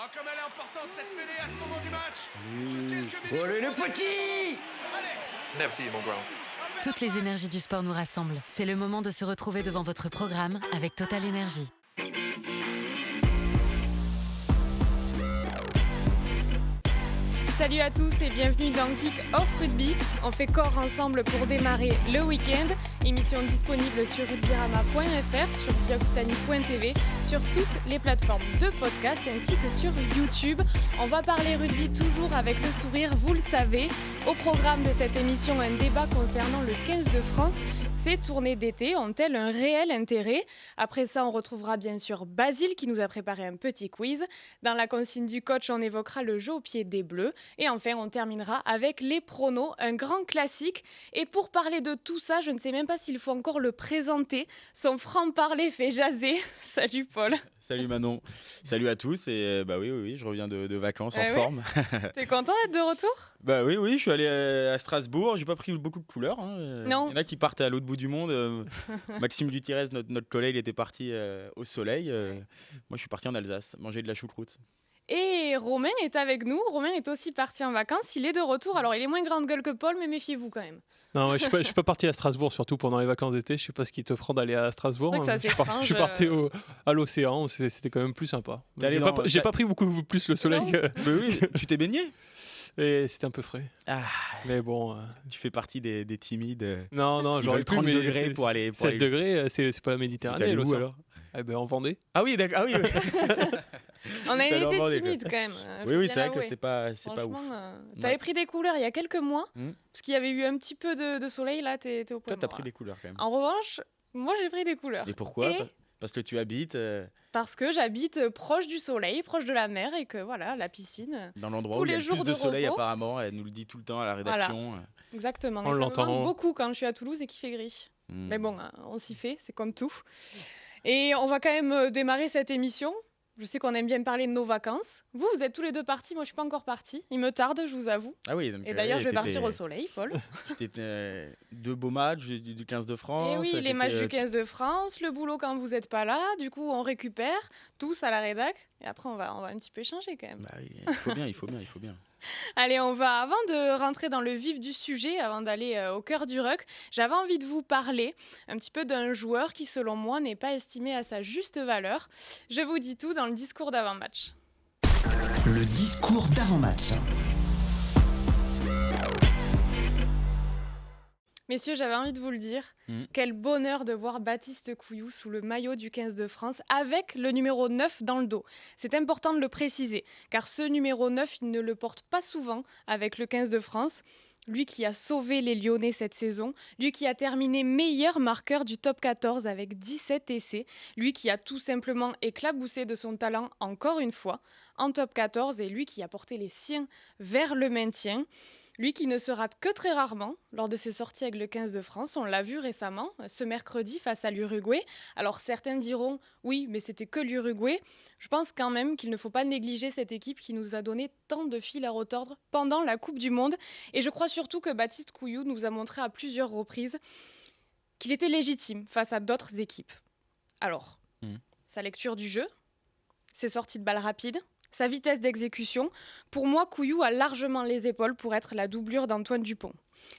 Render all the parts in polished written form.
Oh, comme elle est importante cette mêlée à ce moment du match. Allez le petit. Allez. Never see you on ground. Toutes les énergies du sport nous rassemblent. C'est le moment de se retrouver devant votre programme avec Total Énergie. Salut à tous et bienvenue dans Kick Off Rugby. On fait corps ensemble pour démarrer le week-end. Émission disponible sur rugbyrama.fr, sur vioxtani.tv, sur toutes les plateformes de podcast ainsi que sur YouTube. On va parler rugby toujours avec le sourire, vous le savez. Au programme de cette émission, un débat concernant le 15 de France. Ces tournées d'été ont-elles un réel intérêt ? Après ça, on retrouvera bien sûr Basile qui nous a préparé un petit quiz. Dans la consigne du coach, on évoquera le jeu au pied des Bleus. Et enfin, on terminera avec les pronos, un grand classique. Et pour parler de tout ça, je ne sais même pas s'il faut encore le présenter. Son franc-parler fait jaser. Salut Paul. Salut Manon, salut à tous et oui, je reviens de vacances en forme. T'es content d'être de retour ? Bah oui, je suis allé à Strasbourg, j'ai pas pris beaucoup de couleurs. Non. Il y en a qui partent à l'autre bout du monde. Maxime Gutiérrez, notre collègue, il était parti au soleil. Moi je suis parti en Alsace, manger de la choucroute. Et Romain est avec nous. Romain est aussi parti en vacances. Il est de retour. Alors, il est moins grande gueule que Paul, mais méfiez-vous quand même. Non, je suis pas parti à Strasbourg, surtout pendant les vacances d'été. Je sais pas ce qui te prend d'aller à Strasbourg. C'est vrai que ça, je suis parti à l'océan. C'était quand même plus sympa. J'ai pas pris beaucoup plus le soleil. Mais oui, tu t'es baigné ? Et c'était un peu frais. Ah, mais bon. Tu fais partie des timides. Non, j'aurais 30 degrés pour aller. 16 degrés, c'est pas la Méditerranée. Où alors ? Eh ben, en Vendée. Ah oui, d'accord. Ah oui. On a été timide quand même. Oui, c'est vrai que c'est pas ouf. T'avais pris des couleurs il y a quelques mois, parce qu'il y avait eu un petit peu de soleil là, t'es au point. Toi, t'as pris des couleurs quand même. En revanche, moi j'ai pris des couleurs. Et pourquoi ? Parce que tu habites. Parce que j'habite proche du soleil, proche de la mer, et que voilà, la piscine. Dans l'endroit où il y a le plus de soleil, apparemment, elle nous le dit tout le temps à la rédaction. Voilà. Exactement. On l'entend. Ça me manque beaucoup quand je suis à Toulouse et qu'il fait gris. Mais bon, on s'y fait, c'est comme tout. Et on va quand même démarrer cette émission. Je sais qu'on aime bien parler de nos vacances. Vous êtes tous les deux partis, moi je suis pas encore partie. Il me tarde, je vous avoue. Ah oui, donc, et d'ailleurs, je vais partir au soleil, Paul. C'était deux beaux matchs du 15 de France. Et oui, les matchs du 15 de France, le boulot quand vous n'êtes pas là. Du coup, on récupère tous à la rédac. Et après, on va un petit peu échanger quand même. Bah oui, il faut bien. Allez, avant de rentrer dans le vif du sujet, avant d'aller au cœur du ruck, j'avais envie de vous parler un petit peu d'un joueur qui, selon moi, n'est pas estimé à sa juste valeur. Je vous dis tout dans le discours d'avant-match. Le discours d'avant-match. Messieurs, j'avais envie de vous le dire. Quel bonheur de voir Baptiste Couillou sous le maillot du 15 de France avec le numéro 9 dans le dos. C'est important de le préciser, car ce numéro 9, il ne le porte pas souvent avec le 15 de France. Lui qui a sauvé les Lyonnais cette saison, lui qui a terminé meilleur marqueur du top 14 avec 17 essais, lui qui a tout simplement éclaboussé de son talent encore une fois en top 14 et lui qui a porté les siens vers le maintien. Lui qui ne se rate que très rarement lors de ses sorties avec le 15 de France. On l'a vu récemment, ce mercredi face à l'Uruguay. Alors certains diront, oui, mais c'était que l'Uruguay. Je pense quand même qu'il ne faut pas négliger cette équipe qui nous a donné tant de fil à retordre pendant la Coupe du Monde. Et je crois surtout que Baptiste Couillou nous a montré à plusieurs reprises qu'il était légitime face à d'autres équipes. Alors, sa lecture du jeu, ses sorties de balles rapides, sa vitesse d'exécution, pour moi, Couillou a largement les épaules pour être la doublure d'Antoine Dupont.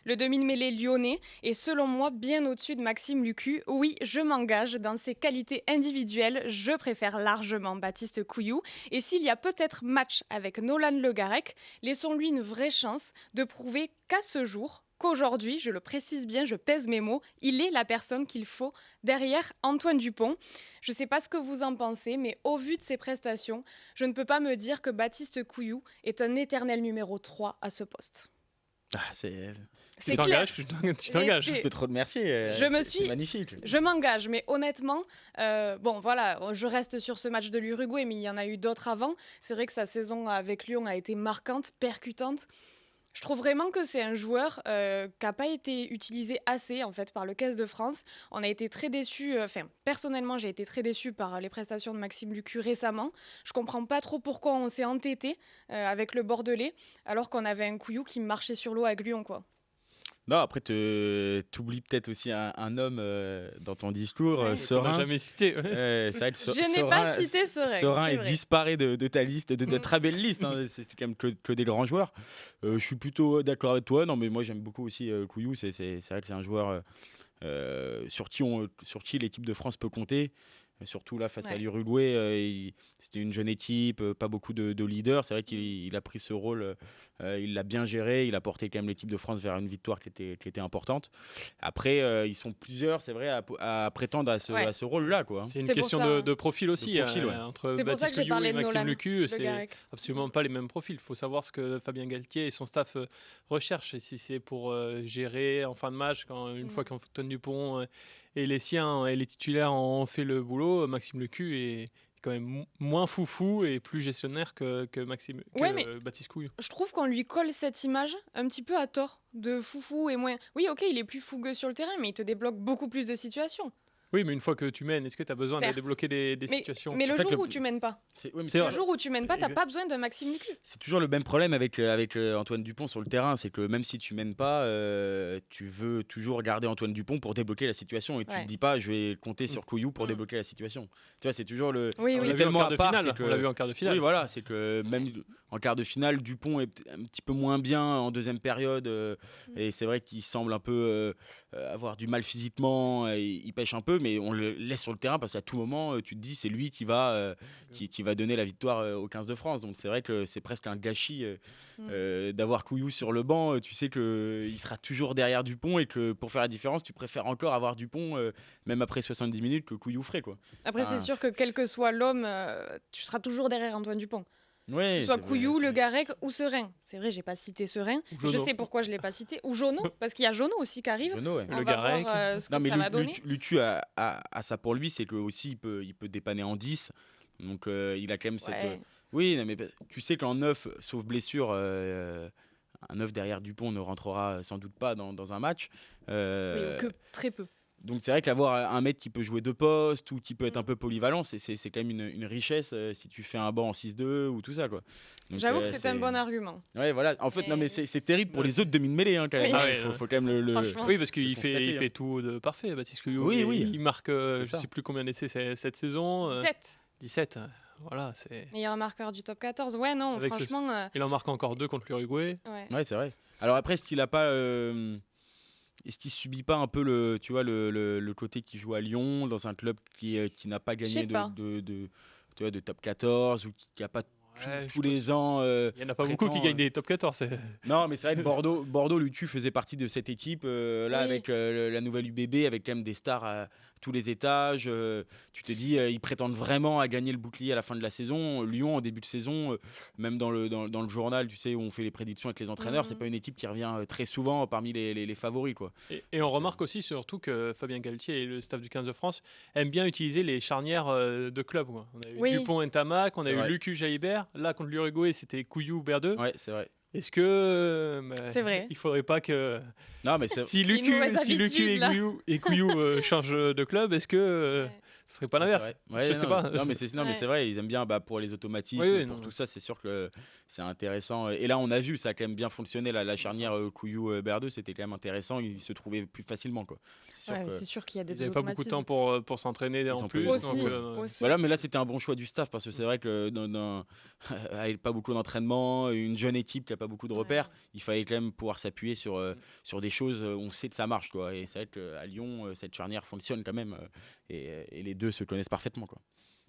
Le demi-mêlée lyonnais est selon moi bien au-dessus de Maxime Lucu. Oui, je m'engage, dans ses qualités individuelles, je préfère largement Baptiste Couillou. Et s'il y a peut-être match avec Nolan Le Garec, laissons-lui une vraie chance de prouver qu'à ce jour, qu'aujourd'hui, je le précise bien, je pèse mes mots, il est la personne qu'il faut derrière Antoine Dupont. Je ne sais pas ce que vous en pensez, mais au vu de ses prestations, je ne peux pas me dire que Baptiste Couillou est un éternel numéro 3 à ce poste. Tu t'engages. Je peux te remercier. C'est magnifique. Je m'engage, mais honnêtement, je reste sur ce match de l'Uruguay, mais il y en a eu d'autres avant. C'est vrai que sa saison avec Lyon a été marquante, percutante. Je trouve vraiment que c'est un joueur qui n'a pas été utilisé assez en fait, par le 15 de France. On a été très déçus, personnellement j'ai été très déçue par les prestations de Maxime Lucu récemment. Je ne comprends pas trop pourquoi on s'est entêté avec le Bordelais alors qu'on avait un Couillou qui marchait sur l'eau avec Lyon, quoi. Non, après, t'oublies peut-être aussi un homme dans ton discours, Ouais. On Serein. n'a jamais cité. C'est vrai que Je n'ai pas cité Serein. Serein c'est est vrai. disparaît de ta liste, de très belle liste. Hein. C'est quand même que des grands joueurs. Je suis plutôt d'accord avec toi. Non, mais moi j'aime beaucoup aussi Couillou. C'est vrai que c'est un joueur sur qui l'équipe de France peut compter. Surtout là face à Ouais. l'Uruguay, c'était une jeune équipe, pas beaucoup de leaders. C'est vrai qu'il a pris ce rôle, il l'a bien géré, il a porté quand même l'équipe de France vers une victoire qui était importante. Après, ils sont plusieurs, c'est vrai, à prétendre à ce rôle-là, quoi. C'est une C'est pour question ça. de profil aussi. De profil, ouais. Entre C'est pour ça Baptiste que j'ai Couillou parlé et de Maxime Nolan, Lucu, Le c'est Garec. absolument pas les mêmes profils. Il faut savoir ce que Fabien Galtier et son staff recherchent. Et si c'est pour gérer en fin de match, une fois qu'Antoine Dupont et les siens et les titulaires ont fait le boulot, Maxime Lucu est quand même moins foufou et plus gestionnaire que Ouais, mais- Baptiste Couillou. Je trouve qu'on lui colle cette image un petit peu à tort de foufou et moins. Oui, ok, il est plus fougueux sur le terrain, mais il te débloque beaucoup plus de situations. Oui, mais une fois que tu mènes, est-ce que tu as besoin de Certes. débloquer des situations Mais le En fait, jour le- où tu mènes pas, Mais C'est le vrai. jour où tu mènes pas, t'as Le- pas besoin de Maxime Lucu. C'est toujours le même problème avec Antoine Dupont sur le terrain, c'est que même si tu mènes pas, tu veux toujours garder Antoine Dupont pour débloquer la situation et tu Ouais. te dis pas je vais compter sur Couillou pour Mm. débloquer la situation. Tu vois, c'est toujours le. Oui, On oui. l'a vu en tellement quart à de part, finale. c'est que- On l'a vu en quart de finale. Oui, voilà, c'est que même en quart de finale, Dupont est un petit peu moins bien en deuxième période et c'est vrai qu'il semble un peu avoir du mal physiquement, il pêche un peu, mais on le laisse sur le terrain parce qu'à tout moment, tu te dis c'est lui qui va donner la victoire au 15 de France. Donc c'est vrai que c'est presque un gâchis d'avoir Couillou sur le banc. Tu sais qu'il sera toujours derrière Dupont et que pour faire la différence, tu préfères encore avoir Dupont, même après 70 minutes, que Couillou ferait, quoi. Après, Ah. c'est sûr que quel que soit l'homme, tu seras toujours derrière Antoine Dupont. Ouais, Que ce soit c'est vrai, Couillou, c'est- Le Garec ou Serein. C'est vrai, j'ai pas cité Serein. Ou Je Jono. sais pourquoi je l'ai pas cité. Ou Jono, parce qu'il y a Jono aussi qui arrive. Jono, ouais. On Le va Garec. voir ce que Non, mais ça va donner. Lutu a ça pour lui, c'est que aussi il peut dépanner en 10. Donc il a quand même cette. Ouais. Oui, non, mais tu sais qu'en 9, sauf blessure, un 9 derrière Dupont ne rentrera sans doute pas dans un match. Oui, ou que très peu. Donc c'est vrai qu'avoir un mec qui peut jouer deux postes ou qui peut être Mm. un peu polyvalent, c'est quand même une richesse si tu fais un banc en 6-2 ou tout ça, quoi. Donc, J'avoue que c'est un bon argument. Ouais, voilà. En fait, non, mais c'est terrible pour les autres demi-mêlées, hein, quand même. Oui. Ah ouais, Faut quand même le. Franchement. Oui, parce qu'il le constater, fait hein. tout de parfait, Baptiste Couillou. Oui, il, oui. il marque, je ça. sais plus combien d'essais cette saison. 7. 17. Voilà, c'est. Meilleur marqueur du top 14. Ouais, non, Avec ce- franchement. Il en marque encore 2 contre l'Uruguay. Ouais. Ouais, c'est vrai. Alors après, est-ce qu'il a pas. Est-ce qu'il subit pas un peu le côté qui joue à Lyon, dans un club qui n'a pas Je gagné sais pas. tu vois, de top 14 ou qui n'a pas Ouais, tous les ans. Il n'y en a pas beaucoup qui prétend, gagnent des top 14. Non, mais c'est vrai que Bordeaux, Lutu faisait partie de cette équipe. Là, Oui. avec la nouvelle UBB, avec quand même des stars à tous les étages. Tu te dis, ils prétendent vraiment à gagner le bouclier à la fin de la saison. Lyon, en début de saison, même dans le journal, tu sais, où on fait les prédictions avec les entraîneurs, Mhm. c'est pas une équipe qui revient très souvent parmi les favoris, quoi. Et on remarque aussi surtout que Fabien Galtier et le staff du 15 de France aiment bien utiliser les charnières de club, quoi. On a eu Oui. Dupont et Ntamak, on a C'est eu vrai. Lucu Jalibert. Là, contre l'Uruguay, c'était Couillou Berdeux. Ouais, c'est vrai. Est-ce que. C'est vrai. Il faudrait pas que. Non, mais c'est. Si Une Lucu, mauvaise si Lucu habitude, là. et Couillou changent de club, est-ce que Ouais. ce serait pas l'inverse? C'est vrai. Je Ouais, sais non, pas. Non, mais c'est Ouais. vrai, ils aiment bien pour les automatismes, Oui, oui, pour non. tout ça, c'est sûr que c'est intéressant. Et là, on a vu, ça a quand même bien fonctionné. La charnière Couillou-Berdeux, c'était quand même intéressant. Ils se trouvaient plus facilement, quoi. C'est sûr Ouais, que- c'est sûr qu'il y a des Ils n'avaient pas beaucoup de temps pour s'entraîner en sont plus. peu Aussi, donc, aussi. Voilà, mais là c'était un bon choix du staff parce que c'est vrai que avec pas beaucoup d'entraînement, une jeune équipe qui a pas beaucoup de repères, il fallait quand même pouvoir s'appuyer sur des choses où on sait que ça marche, quoi. Et c'est vrai qu'à Lyon, cette charnière fonctionne quand même et les deux se connaissent parfaitement, quoi.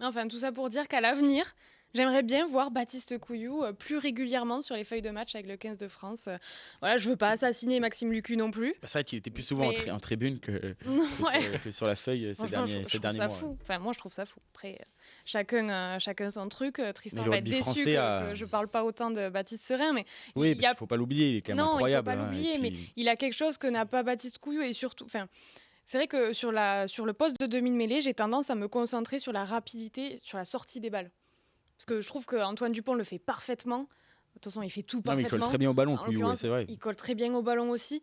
Enfin, tout ça pour dire qu'à l'avenir, j'aimerais bien voir Baptiste Couillou plus régulièrement sur les feuilles de match avec le 15 de France. Voilà, je veux pas assassiner Maxime Lucu non plus. C'est vrai qu'il était plus souvent Mais- en tribune Non, que sur la feuille ces Franchement, derniers, je ces trouve derniers ça mois. fou. Enfin, moi, je trouve ça fou. Après, chacun son truc. Tristan Mais le va être rugby déçu français que je parle pas autant de Baptiste Serein, mais Oui, il y a il faut pas l'oublier, il est quand même Non, incroyable. il faut pas hein, et l'oublier, mais puis- il a quelque chose que n'a pas Baptiste Couillou et surtout, enfin, c'est vrai que sur le poste de demi-mêlée, j'ai tendance à me concentrer sur la rapidité, sur la sortie des balles, parce que je trouve que Antoine Dupont le fait parfaitement. De toute façon, il fait tout Non, mais il parfaitement. colle très bien au ballon, En Couillou, ouais, l'occurrence, c'est vrai. Il colle très bien au ballon aussi.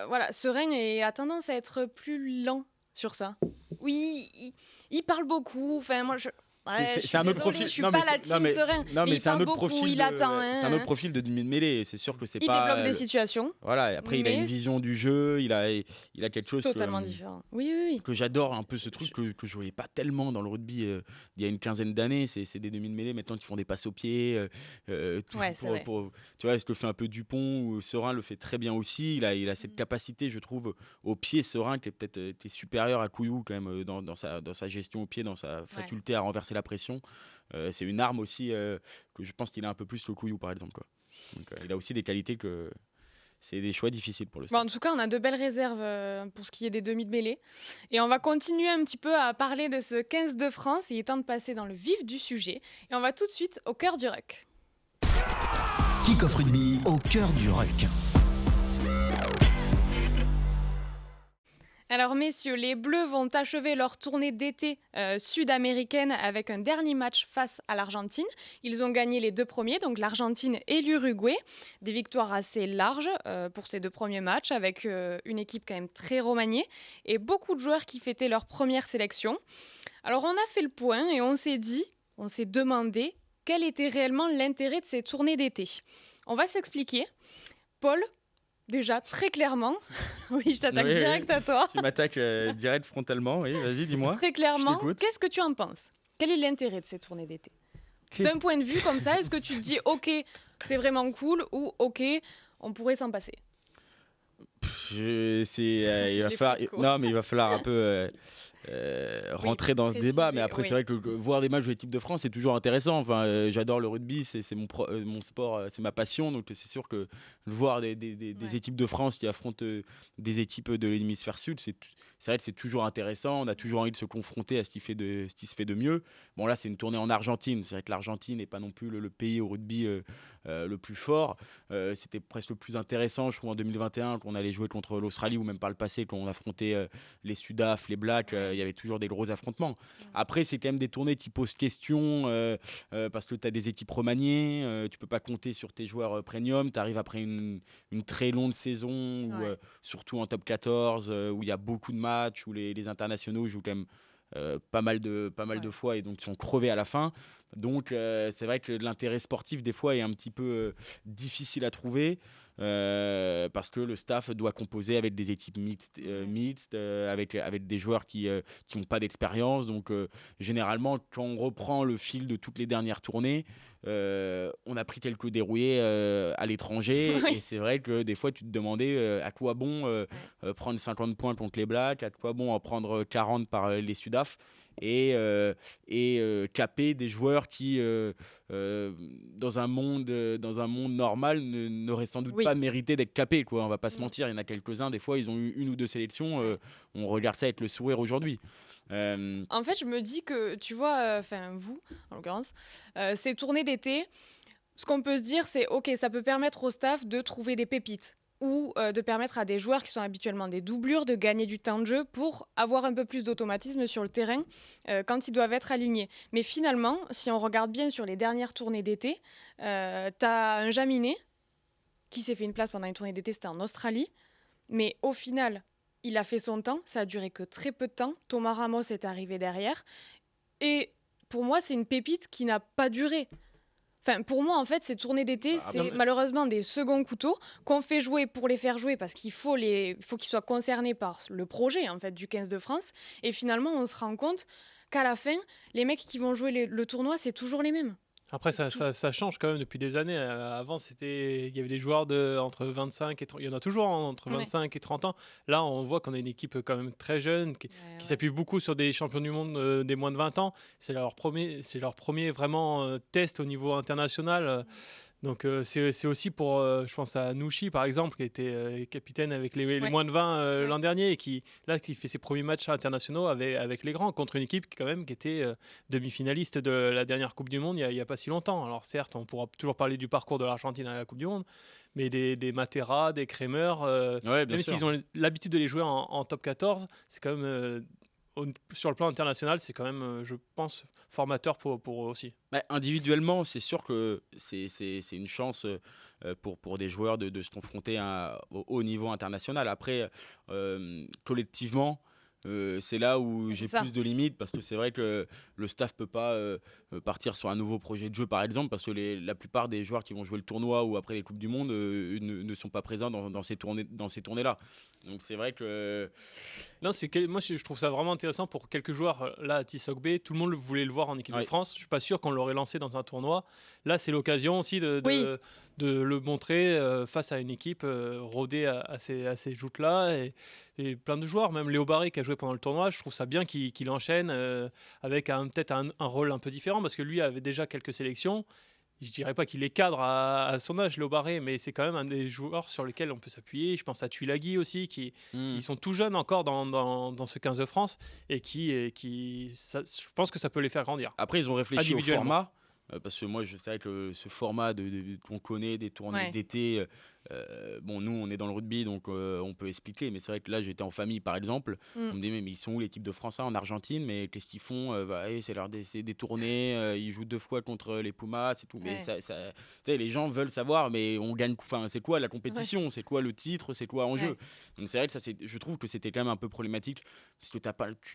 Voilà, Serein a tendance à être plus lent sur ça. Oui, il parle beaucoup. Enfin, moi, c'est un autre profil. Je suis pas la team serein. Non, mais c'est un parle autre beaucoup, profil. il attend. C'est un autre profil de demi-mêlée. C'est sûr que c'est il pas. débloque des situations. Voilà. Et après, il a une vision du jeu. Il a quelque chose totalement différent. Oui. Que j'adore un peu ce truc que je voyais pas tellement dans le rugby il y a une quinzaine d'années. C'est des demi-mêlées maintenant qui font des passes au pied. C'est vrai. Tu vois, ce que fait un peu Dupont ou Serein le fait très bien aussi. Il a cette capacité, je trouve, au pied. Serein qui est peut-être supérieur à Couillou quand même dans sa gestion au pied, dans sa faculté à renverser la pression. C'est une arme aussi que je pense qu'il a un peu plus que Couillou par exemple, quoi. Donc, il a aussi des qualités que c'est des choix difficiles pour le Stade. En tout cas, on a de belles réserves pour ce qui est des demi de mêlée. Et on va continuer un petit peu à parler de ce 15 de France. Il est temps de passer dans le vif du sujet. Et on va tout de suite au cœur du ruck. Kick-off rugby au cœur du ruck. Alors messieurs, les Bleus vont achever leur tournée d'été sud-américaine avec un dernier match face à l'Argentine. Ils ont gagné les 2 premiers, donc l'Argentine et l'Uruguay. Des victoires assez larges pour ces 2 premiers matchs, avec une équipe quand même très remaniée et beaucoup de joueurs qui fêtaient leur première sélection. Alors on a fait le point et on s'est demandé quel était réellement l'intérêt de ces tournées d'été. On va s'expliquer. Paul, déjà, très clairement, oui, je t'attaque direct à toi. Tu m'attaques direct frontalement, oui, vas-y, dis-moi. Très clairement, qu'est-ce que tu en penses ? Quel est l'intérêt de ces tournées d'été ? D'un point de vue comme ça, est-ce que tu te dis, ok, c'est vraiment cool ou ok, on pourrait s'en passer ? Il va falloir un peu rentrer dans ce débat, mais après c'est vrai que voir des matchs de l'équipe de France c'est toujours intéressant. Enfin, j'adore le rugby, c'est mon sport, c'est ma passion, donc c'est sûr que voir des équipes de France qui affrontent des équipes de l'hémisphère sud, c'est vrai que c'est toujours intéressant. On a toujours envie de se confronter à ce qui se fait de mieux. Bon, là c'est une tournée en Argentine, c'est vrai que l'Argentine n'est pas non plus le pays au rugby le plus fort. C'était presque le plus intéressant, je trouve, en 2021 qu'on allait jouer contre l'Australie, ou même par le passé quand on affrontait les Sudaf, les Blacks. Il y avait toujours des gros affrontements. Après, c'est quand même des tournées qui posent question parce que tu as des équipes remaniées, tu peux pas compter sur tes joueurs premium, tu arrives après une très longue saison, surtout en top 14, où il y a beaucoup de matchs, où les internationaux jouent quand même pas mal de fois et donc sont crevés à la fin. Donc c'est vrai que l'intérêt sportif des fois est un petit peu difficile à trouver. Parce que le staff doit composer avec des équipes mixtes, avec des joueurs qui n'ont pas d'expérience. Donc généralement, quand on reprend le fil de toutes les dernières tournées, on a pris quelques dérouillés à l'étranger. Et c'est vrai que des fois, tu te demandais à quoi bon prendre 50 points contre les Blacks, à quoi bon en prendre 40 par les Sudaf. Et caper des joueurs qui dans un monde normal n'auraient sans doute pas mérité d'être capés, quoi. On va pas se mentir, il y en a quelques-uns, des fois ils ont eu 1 ou 2 sélections, on regarde ça avec le sourire aujourd'hui. En fait, je me dis que, tu vois, vous en l'occurrence, ces tournées d'été, ce qu'on peut se dire, c'est ok, ça peut permettre au staff de trouver des pépites, ou de permettre à des joueurs qui sont habituellement des doublures de gagner du temps de jeu pour avoir un peu plus d'automatisme sur le terrain quand ils doivent être alignés. Mais finalement, si on regarde bien sur les dernières tournées d'été, t'as un Jaminet qui s'est fait une place pendant une tournée d'été, c'était en Australie, mais au final, il a fait son temps, ça a duré que très peu de temps. Thomas Ramos est arrivé derrière, et pour moi, c'est une pépite qui n'a pas duré. Enfin, pour moi, en fait, ces tournées d'été, c'est malheureusement des seconds couteaux qu'on fait jouer pour les faire jouer parce qu'il faut qu'ils soient concernés par le projet en fait, du 15 de France. Et finalement, on se rend compte qu'à la fin, les mecs qui vont jouer le tournoi, c'est toujours les mêmes. Après, ça change quand même depuis des années. Avant, il y avait des joueurs entre 25 et 30. Il y en a toujours entre 25 et 30 ans. Là, on voit qu'on a une équipe quand même très jeune qui s'appuie beaucoup sur des champions du monde des moins de 20 ans. C'est leur premier vraiment test au niveau international. Donc c'est aussi pour, je pense à Nouchi par exemple, qui était capitaine avec les moins de 20 l'an dernier et qui fait ses premiers matchs internationaux avec les grands, contre une équipe qui était demi-finaliste de la dernière Coupe du Monde il n'y a pas si longtemps. Alors certes, on pourra toujours parler du parcours de l'Argentine à la Coupe du Monde, mais des Matera, des Kremer, même s'ils ont l'habitude de les jouer en top 14, c'est quand même... sur le plan international, c'est quand même, je pense, formateur pour eux aussi. Individuellement, c'est sûr que c'est une chance pour des joueurs de se confronter au haut niveau international. Après, collectivement, c'est là où j'ai ça. plus de limites parce que c'est vrai que le staff peut pas partir sur un nouveau projet de jeu par exemple parce que la plupart des joueurs qui vont jouer le tournoi ou après les Coupes du Monde ne sont pas présents dans ces tournées-là. Donc c'est vrai que Non, moi je trouve ça vraiment intéressant pour quelques joueurs. Là, à Tissot-Bé, tout le monde voulait le voir en équipe de France. Je suis pas sûr qu'on l'aurait lancé dans un tournoi. Là, c'est l'occasion aussi de le montrer face à une équipe rodée à ces joutes-là. Et plein de joueurs, même Léo Barré qui a joué pendant le tournoi, je trouve ça bien qu'il enchaîne avec peut-être un rôle un peu différent parce que lui avait déjà quelques sélections. Je dirais pas qu'il est cadre à son âge, Léo Barré, mais c'est quand même un des joueurs sur lesquels on peut s'appuyer. Je pense à Tuilagi aussi, qui sont tout jeunes encore dans ce 15 de France et je pense que ça peut les faire grandir. après ils ont réfléchi au format. Parce que moi, c'est vrai que ce format qu'on connaît, des tournées d'été, bon, nous, on est dans le rugby, donc on peut expliquer. Mais c'est vrai que là, j'étais en famille, par exemple. On me dit, mais ils sont où l'équipe de France en Argentine? Mais qu'est-ce qu'ils font? C'est des tournées, ils jouent 2 fois contre les Pumas, c'est tout. Mais les gens veulent savoir, mais on gagne. Enfin, c'est quoi la compétition? C'est quoi le titre? C'est quoi en jeu? Donc c'est vrai que je trouve que c'était quand même un peu problématique. Parce que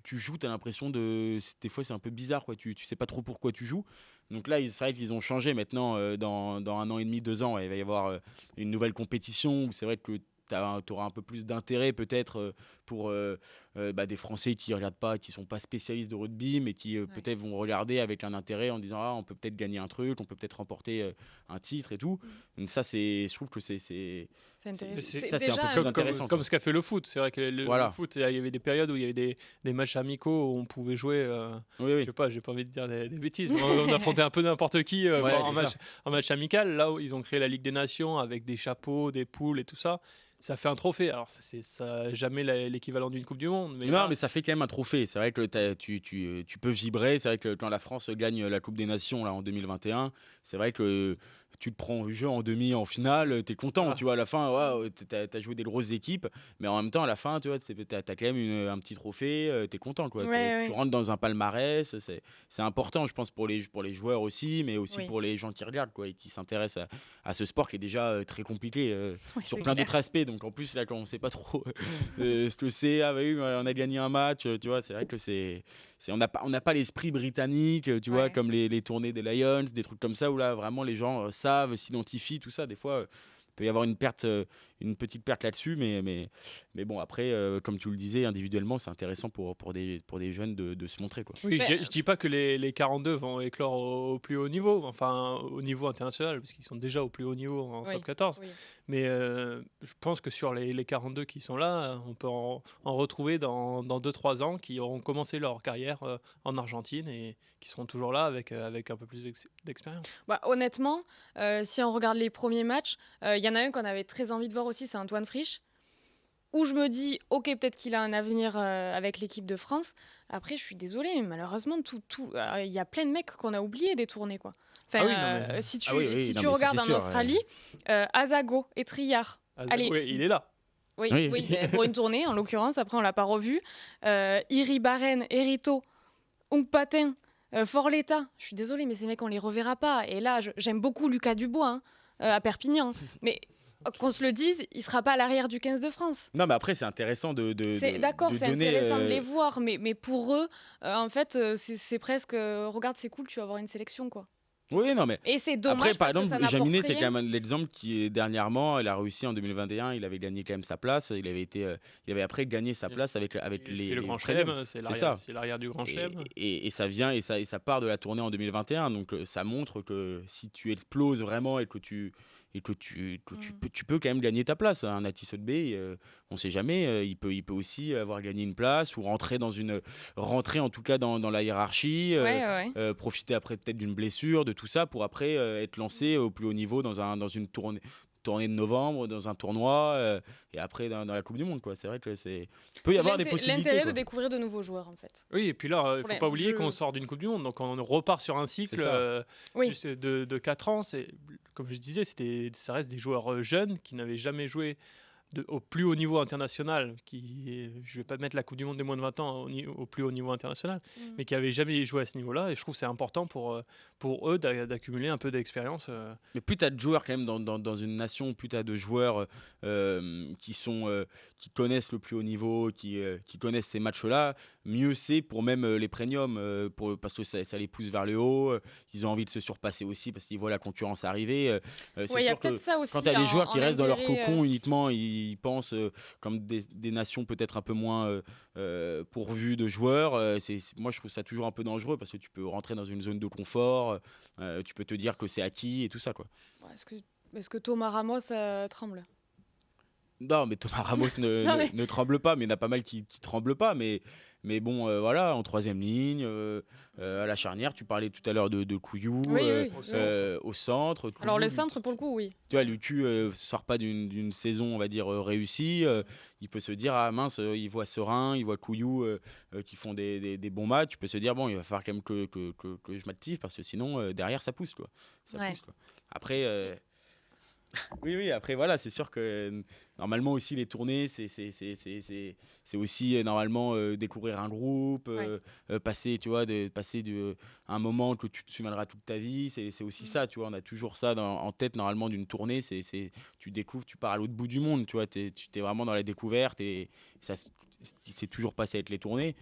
tu joues, tu as l'impression des fois, c'est un peu bizarre, quoi. Tu sais pas trop pourquoi tu joues. Donc là, c'est vrai qu'ils ont changé maintenant. Dans 1 an et demi, 2 ans, il va y avoir une nouvelle compétition où c'est vrai que tu auras un peu plus d'intérêt peut-être pour des Français qui regardent pas, qui sont pas spécialistes de rugby, mais qui peut-être vont regarder avec un intérêt en disant on peut peut-être gagner un truc, on peut peut-être remporter un titre et tout. Donc ça, je trouve que c'est intéressant. c'est un peu plus intéressant. Comme ce qu'a fait le foot. C'est vrai que le foot, il y avait des périodes où il y avait des matchs amicaux où on pouvait jouer. Je sais pas, j'ai pas envie de dire des bêtises. Mais on affrontait un peu n'importe qui en match amical. Là où ils ont créé la Ligue des Nations avec des chapeaux, des poules et tout ça. Ça fait un trophée. Alors, ça jamais l'équivalent d'une Coupe du Monde. Mais ça fait quand même un trophée. C'est vrai que tu peux vibrer. C'est vrai que quand la France gagne la Coupe des Nations là, en 2021, c'est vrai que tu te prends au jeu en demi, en finale, t'es content. Tu vois, à la fin, t'as joué des grosses équipes. Mais en même temps, à la fin, tu vois, t'as quand même un petit trophée. T'es content. Quoi. Tu rentres dans un palmarès. C'est important, je pense, pour les joueurs aussi, mais aussi pour les gens qui regardent quoi, et qui s'intéressent à ce sport qui est déjà très compliqué sur plein d'autres aspects. Donc en plus, là, quand on ne sait pas trop ce que c'est, on a gagné un match, tu vois, c'est vrai que on n'a pas l'esprit britannique, tu vois, comme les tournées des Lions, des trucs comme ça, où là, vraiment, les gens savent, s'identifient, tout ça. Des fois, il peut y avoir une petite perte là-dessus, mais bon, après, comme tu le disais, individuellement, c'est intéressant pour des jeunes de se montrer. Quoi. Oui, je dis pas que les 42 vont éclore au plus haut niveau, enfin au niveau international, parce qu'ils sont déjà au plus haut niveau en top 14. Mais je pense que sur les 42 qui sont là, on peut en retrouver dans 2-3 ans qui auront commencé leur carrière en Argentine et qui seront toujours là avec un peu plus d'expérience. Honnêtement, si on regarde les premiers matchs, il y en a un qu'on avait très envie de voir aussi, c'est Antoine Frisch, où je me dis, ok, peut-être qu'il a un avenir avec l'équipe de France. Après, je suis désolée, mais malheureusement, il y a plein de mecs qu'on a oubliés des tournées, quoi. Enfin, si tu regardes en Australie, Azago et Triard. Allez. Oui, il est là. Oui, pour une tournée, en l'occurrence. Après, on l'a pas revu. Iribarren, Erito, Ungpatin, Forletta. Je suis désolée, mais ces mecs, on les reverra pas. Et là, j'aime beaucoup Lucas Dubois à Perpignan. Mais qu'on se le dise, il sera pas à l'arrière du 15 de France. Non, mais après, c'est intéressant de d'accord, c'est donner, intéressant de les voir, mais pour eux, en fait, c'est presque regarde, c'est cool, tu vas avoir une sélection, quoi. Oui, non, mais et c'est dommage. Après, par parce exemple, que ça Jaminet, n'apporte c'est rien. quand même l'exemple qui, dernièrement, il a réussi en 2021, il avait gagné quand même sa place. Il avait après gagné sa place avec le Grand Chelem. Chelem, c'est l'arrière du Grand Chelem. Et ça vient et ça part de la tournée en 2021. Donc ça montre que si tu exploses vraiment et que tu peux quand même gagner ta place. Un Tissot-Bé, on ne sait jamais, il peut aussi avoir gagné une place ou rentrer en tout cas dans la hiérarchie, profiter après peut-être d'une blessure, de tout ça pour après être lancé au plus haut niveau dans une tournée de novembre, dans un tournoi et après dans la Coupe du Monde. Quoi. C'est vrai que il peut y avoir des possibilités. L'intérêt de découvrir de nouveaux joueurs, en fait. Oui, et puis là, il ne faut pas oublier qu'on sort d'une Coupe du Monde, donc on repart sur un cycle de 4 ans. Comme je disais, ça reste des joueurs jeunes qui n'avaient jamais joué au plus haut niveau international, je vais pas mettre la Coupe du Monde des moins de 20 ans au plus haut niveau international, mais qui n'avaient jamais joué à ce niveau-là. Et je trouve que c'est important pour eux d'accumuler un peu d'expérience. Mais plus tu as de joueurs quand même dans une nation, plus tu as de joueurs qui connaissent le plus haut niveau, qui connaissent ces matchs-là, mieux c'est pour même les premiums, parce que ça les pousse vers le haut. Ils ont envie de se surpasser aussi parce qu'ils voient la concurrence arriver. C'est sûr que ça aussi, quand tu as des joueurs qui restent dans leur intérêt, cocon uniquement, ils pensent comme des nations peut-être un peu moins pourvues de joueurs. Moi, je trouve ça toujours un peu dangereux parce que tu peux rentrer dans une zone de confort, tu peux te dire que c'est acquis et tout ça, quoi. Est-ce que Thomas Ramos tremble? Non, mais Thomas Ramos ne tremble pas, mais il y en a pas mal qui tremblent pas. Mais bon, voilà, en troisième ligne, à la charnière, tu parlais tout à l'heure de Couillou, au centre. Alors le centre, pour le coup, oui. Tu vois, Lucu sort pas d'une saison, on va dire, réussie. Il peut se dire, ah mince, il voit Serein, il voit Couillou qui font des bons matchs. Tu peux se dire, bon, il va falloir quand même que je m'active parce que sinon, derrière, ça pousse, quoi. Pousse, quoi. Après... Oui, après voilà, c'est sûr que normalement aussi les tournées, c'est aussi normalement découvrir un groupe, passer un moment que tu te souviendras toute ta vie, c'est aussi ça, tu vois, on a toujours ça en tête normalement d'une tournée, tu découvres, tu pars à l'autre bout du monde, tu vois, tu t'es vraiment dans la découverte et ça c'est toujours passé avec les tournées.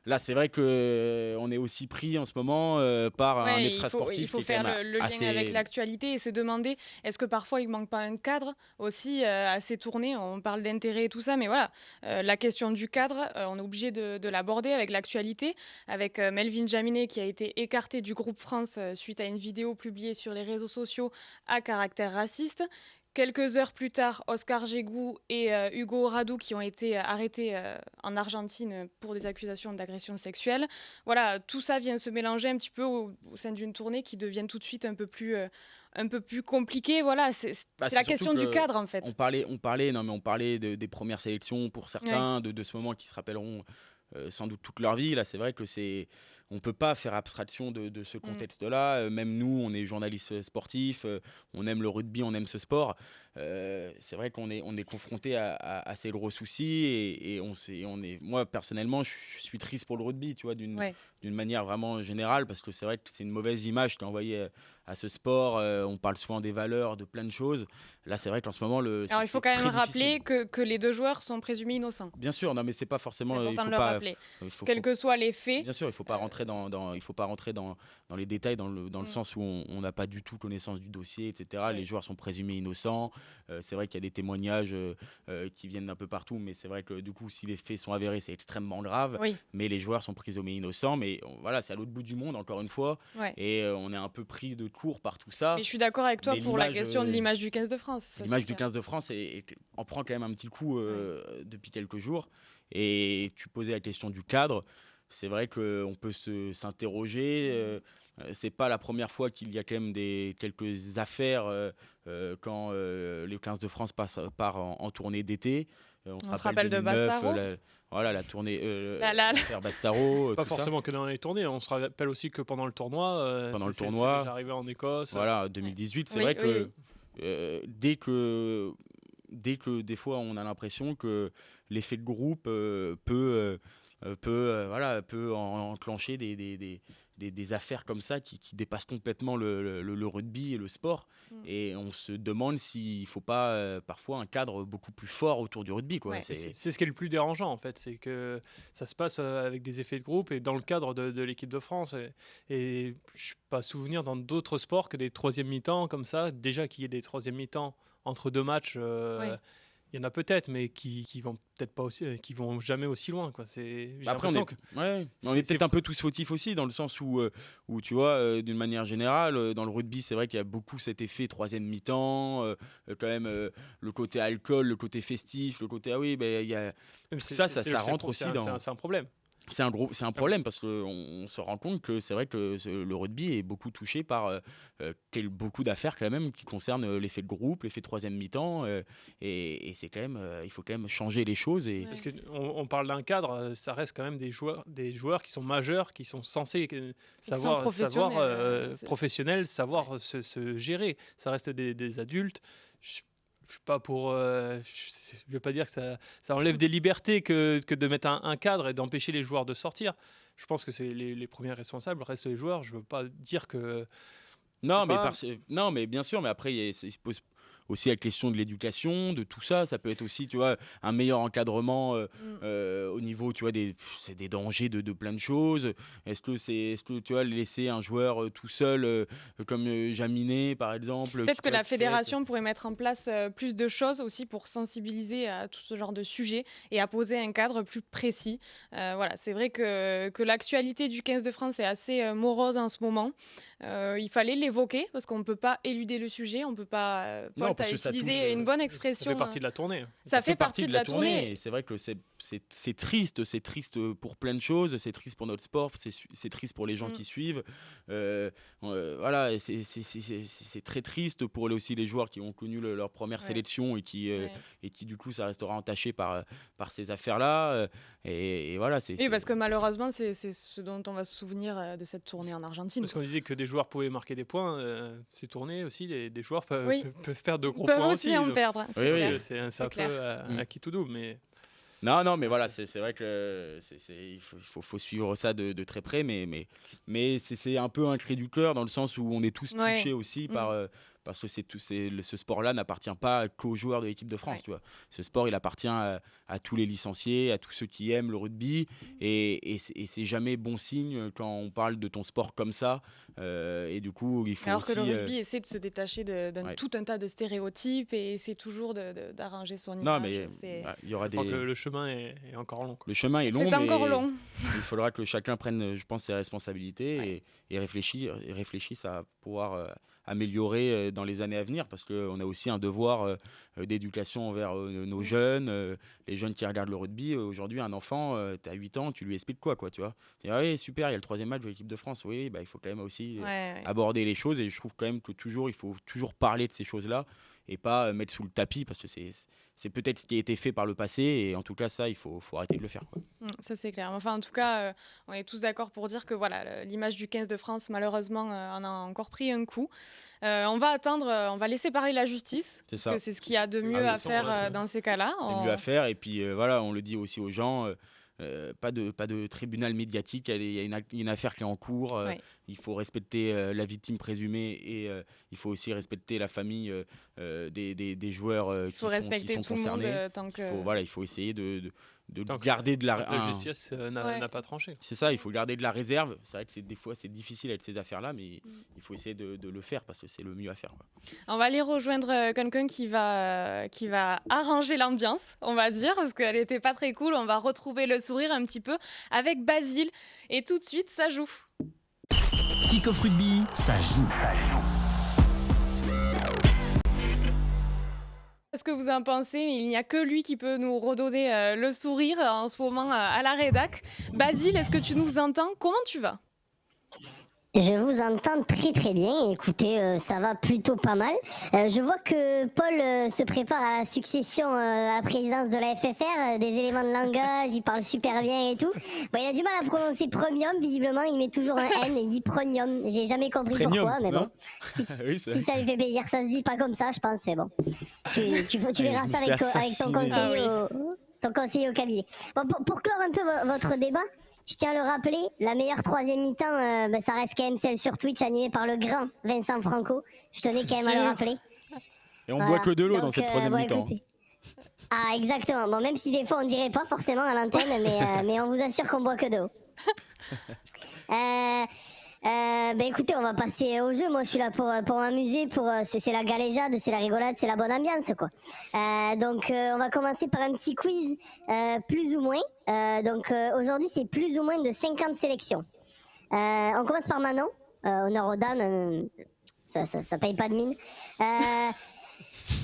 Là, c'est vrai qu'on est aussi pris en ce moment par un extra sportif. Il faut qui est faire quand même le lien assez... avec l'actualité et se demander est-ce que parfois il ne manque pas un cadre aussi à ces tournées. On parle d'intérêt et tout ça, mais voilà, la question du cadre, on est obligé de l'aborder avec l'actualité, avec Melvin Jaminet qui a été écarté du groupe France suite à une vidéo publiée sur les réseaux sociaux à caractère raciste. Quelques heures plus tard, Oscar Gégou et Hugo Radou qui ont été arrêtés en Argentine pour des accusations d'agression sexuelle. Voilà, tout ça vient se mélanger un petit peu au sein d'une tournée qui devient tout de suite un peu plus compliquée. Voilà, c'est la question du cadre en fait. On parlait des premières sélections pour certains, de ce moment qui se rappelleront sans doute toute leur vie. Là, c'est vrai que on ne peut pas faire abstraction de ce contexte-là. Même nous, on est journalistes sportifs, on aime le rugby, on aime ce sport. C'est vrai qu'on est confronté à ces gros soucis et moi, personnellement, je suis triste pour le rugby, tu vois, d'une manière vraiment générale, parce que c'est vrai que c'est une mauvaise image qui est envoyée à ce sport. On parle souvent des valeurs, de plein de choses. Là, c'est vrai qu'en ce moment, alors il faut quand même rappeler que les deux joueurs sont présumés innocents. Bien sûr, non, mais c'est pas forcément. C'est important de le rappeler. Quels que soient les faits. Bien sûr, il faut pas rentrer dans les détails, dans le sens où on n'a pas du tout connaissance du dossier, etc. Les joueurs sont présumés innocents. C'est vrai qu'il y a des témoignages qui viennent d'un peu partout, mais c'est vrai que du coup, si les faits sont avérés, c'est extrêmement grave. Oui. Mais les joueurs sont présumés innocents. Mais voilà, c'est à l'autre bout du monde, encore une fois. Et on est un peu pris de court par tout ça. Mais je suis d'accord avec toi pour la question de l'image du 15 de France. L'image du 15 de France en prend quand même un petit coup depuis quelques jours. Et tu posais la question du cadre. C'est vrai qu'on peut s'interroger. C'est pas la première fois qu'il y a quand même quelques affaires quand le 15 de France part en tournée d'été. On se rappelle de Bastaro. La tournée l'affaire Bastaro. Pas forcément que dans les tournées. On se rappelle aussi que pendant le tournoi. C'est déjà arrivé en Écosse. Voilà, 2018. C'est vrai que dès que des fois on a l'impression que l'effet de groupe peut enclencher des affaires comme ça qui dépassent complètement le rugby et le sport. Et on se demande s'il ne faut pas parfois un cadre beaucoup plus fort autour du rugby, quoi. C'est ce qui est le plus dérangeant en fait, c'est que ça se passe avec des effets de groupe et dans le cadre de l'équipe de France. Et je n'ai pas souvenir dans d'autres sports que des troisième mi-temps comme ça, déjà qu'il y ait des troisième mi-temps entre deux matchs. Il y en a peut-être, mais qui vont peut-être pas aussi, qui vont jamais aussi loin, quoi. Après, on est peut-être un peu tous fautifs aussi, dans le sens où tu vois, d'une manière générale, dans le rugby, c'est vrai qu'il y a beaucoup cet effet troisième mi-temps, quand même le côté alcool, le côté festif, le côté il y a ça rentre aussi dans. C'est un problème. C'est un problème parce qu'on se rend compte que c'est vrai que le rugby est beaucoup touché par beaucoup d'affaires quand même qui concernent l'effet de groupe, l'effet de troisième mi-temps et c'est quand même il faut quand même changer les choses. Parce qu'on parle d'un cadre, ça reste quand même des joueurs qui sont majeurs, qui sont censés savoir professionnels, savoir se gérer. Ça reste des adultes. je suis pas pour. Je vais pas dire que ça enlève des libertés que de mettre un cadre et d'empêcher les joueurs de sortir. Je pense que c'est les premiers responsables, restent les joueurs. Je veux pas dire que. Non, mais bien sûr, mais après, il se pose aussi la question de l'éducation, de tout ça. Ça peut être aussi, tu vois, un meilleur encadrement au niveau, tu vois, c'est des dangers de plein de choses. Est-ce que tu vois, laisser un joueur tout seul, comme Jaminet, par exemple. Peut-être que la fédération pourrait mettre en place plus de choses aussi pour sensibiliser à tout ce genre de sujets et à poser un cadre plus précis. Voilà, c'est vrai que l'actualité du 15 de France est assez morose en ce moment. Il fallait l'évoquer parce qu'on ne peut pas éluder le sujet, on ne peut pas... Paul, tu as utilisé une bonne expression. Ça fait partie de la tournée. Ça fait partie de la tournée. Et c'est vrai que c'est triste pour plein de choses, c'est triste pour notre sport, c'est triste pour les gens qui suivent. Voilà, et c'est très triste pour aussi les joueurs qui ont connu leur première sélection et qui du coup ça restera entaché par ces affaires-là. Et voilà, oui, parce que malheureusement, c'est ce dont on va se souvenir de cette tournée en Argentine. Parce qu'on disait que des joueurs pouvaient marquer des points, ces tournées aussi, des joueurs peuvent perdre de gros points aussi. Ils peuvent aussi en perdre, c'est clair. C'est un peu à qui tout double, mais... Non, mais voilà, c'est vrai que il faut suivre ça de très près, mais c'est un peu un cri du cœur dans le sens où on est tous touchés aussi parce que ce sport-là n'appartient pas qu'aux joueurs de l'équipe de France. Tu vois. Ce sport, il appartient à tous les licenciés, à tous ceux qui aiment le rugby, et c'est jamais bon signe quand on parle de ton sport comme ça. Et du coup, il faut alors aussi... que le rugby essaie de se détacher d'un tout un tas de stéréotypes et essaie toujours d'arranger son image. Non, mais il y aura Je crois que le chemin est encore long. Le chemin est long, c'est encore long. Il faudra que chacun prenne, je pense, ses responsabilités et réfléchisse à pouvoir améliorer dans les années à venir, parce qu'on a aussi un devoir d'éducation envers nos jeunes, les jeunes qui regardent le rugby. Aujourd'hui, un enfant, tu as 8 ans, tu lui expliques quoi, tu vois. Et, oui, super, il y a le 3e match de l'équipe de France. Oui, il faut quand même aussi aborder les choses, et je trouve quand même que il faut toujours parler de ces choses-là et pas mettre sous le tapis, parce que c'est peut-être ce qui a été fait par le passé, et en tout cas ça il faut arrêter de le faire, quoi. Ça c'est clair, enfin en tout cas on est tous d'accord pour dire que voilà, l'image du 15 de France malheureusement en a encore pris un coup. On va attendre, on va laisser parler la justice, parce que c'est ce qu'il y a de mieux à faire dans ces cas-là. C'est mieux à faire, et puis voilà, on le dit aussi aux gens, pas de tribunal médiatique, il y a une affaire qui est en cours, il faut respecter la victime présumée, et il faut aussi respecter la famille des joueurs qui sont concernés. Il faut essayer de garder de la justice n'a pas tranché. C'est ça, il faut garder de la réserve. C'est vrai que des fois c'est difficile avec ces affaires-là, mais il faut essayer de le faire parce que c'est le mieux à faire, quoi. On va aller rejoindre quelqu'un qui va arranger l'ambiance, on va dire, parce qu'elle était pas très cool. On va retrouver le sourire un petit peu avec Basile, et tout de suite ça joue. Kick-off rugby, ça joue. Qu'est-ce que vous en pensez? Il n'y a que lui qui peut nous redonner le sourire en ce moment à la rédac. Basile, est-ce que tu nous entends? Comment tu vas? Je vous entends très très bien. Écoutez, ça va plutôt pas mal. Je vois que Paul se prépare à la succession à la présidence de la FFR, des éléments de langage, il parle super bien et tout. Bon, il a du mal à prononcer premium, visiblement, il met toujours un N, il dit pronium. J'ai jamais compris pourquoi, mais bon. Si ça lui fait plaisir, ça se dit pas comme ça, je pense, mais bon. Tu verras ça avec ton conseiller au cabinet. Bon, pour clore un peu votre débat, je tiens à le rappeler, la meilleure 3e mi-temps, ça reste quand même celle sur Twitch animée par le grand Vincent Franco. Je tenais quand même à le rappeler. Et on boit que de l'eau dans cette 3e mi-temps. Écoutez. Ah, exactement. Bon, même si des fois on dirait pas forcément à l'antenne, mais on vous assure qu'on boit que de l'eau. Écoutez, on va passer au jeu. Moi, je suis là pour m'amuser. C'est la galéjade, c'est la rigolade, c'est la bonne ambiance, quoi. Donc, on va commencer par un petit quiz, plus ou moins. Aujourd'hui, c'est plus ou moins de 50 sélections. On commence par Manon. Honneur aux dames, ça paye pas de mine.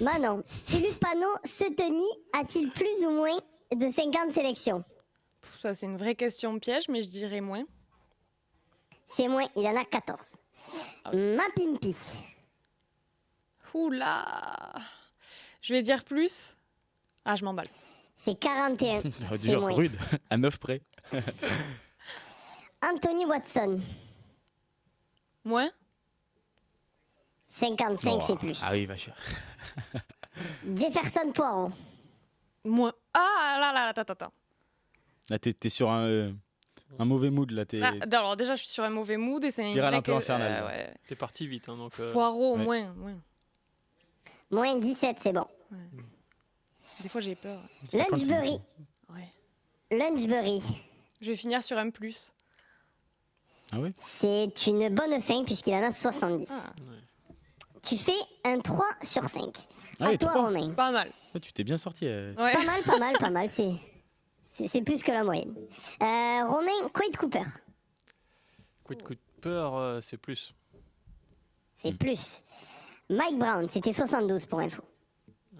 Manon, Philippe Panot, Seteny a-t-il plus ou moins de 50 sélections? Ça, c'est une vraie question piège, mais je dirais moins. C'est moins, il en a 14. Mapimpi. Oula. Je vais dire plus. Ah, je m'emballe. C'est 41. C'est moins. Rude, à 9 près. Anthony Watson. Moins. 55, c'est plus. Ah oui, ma chère. Jefferson Poirot. Moins. Ah là là, attends. Là, t'es sur un mauvais mood. Là, Ah, alors déjà, je suis sur un mauvais mood et c'est une Spirale un peu blague, infernale. ouais. T'es parti vite. Hein, donc, Poirot, ouais. moins. Moins 17, c'est bon. Des fois, j'ai peur. Lunchbury. Ouais. Lunchbury. Je vais finir sur un plus. Ah ouais. C'est une bonne fin puisqu'il en a 70. Ah. Tu fais un 3 sur 5. Ah À oui, toi, 3. Romain. Pas mal. Ah, tu t'es bien sorti. Ouais. Pas mal. C'est plus que la moyenne. Romain, Quade Cooper. Quade Cooper, c'est plus. C'est plus. Mike Brown, c'était 72 pour info.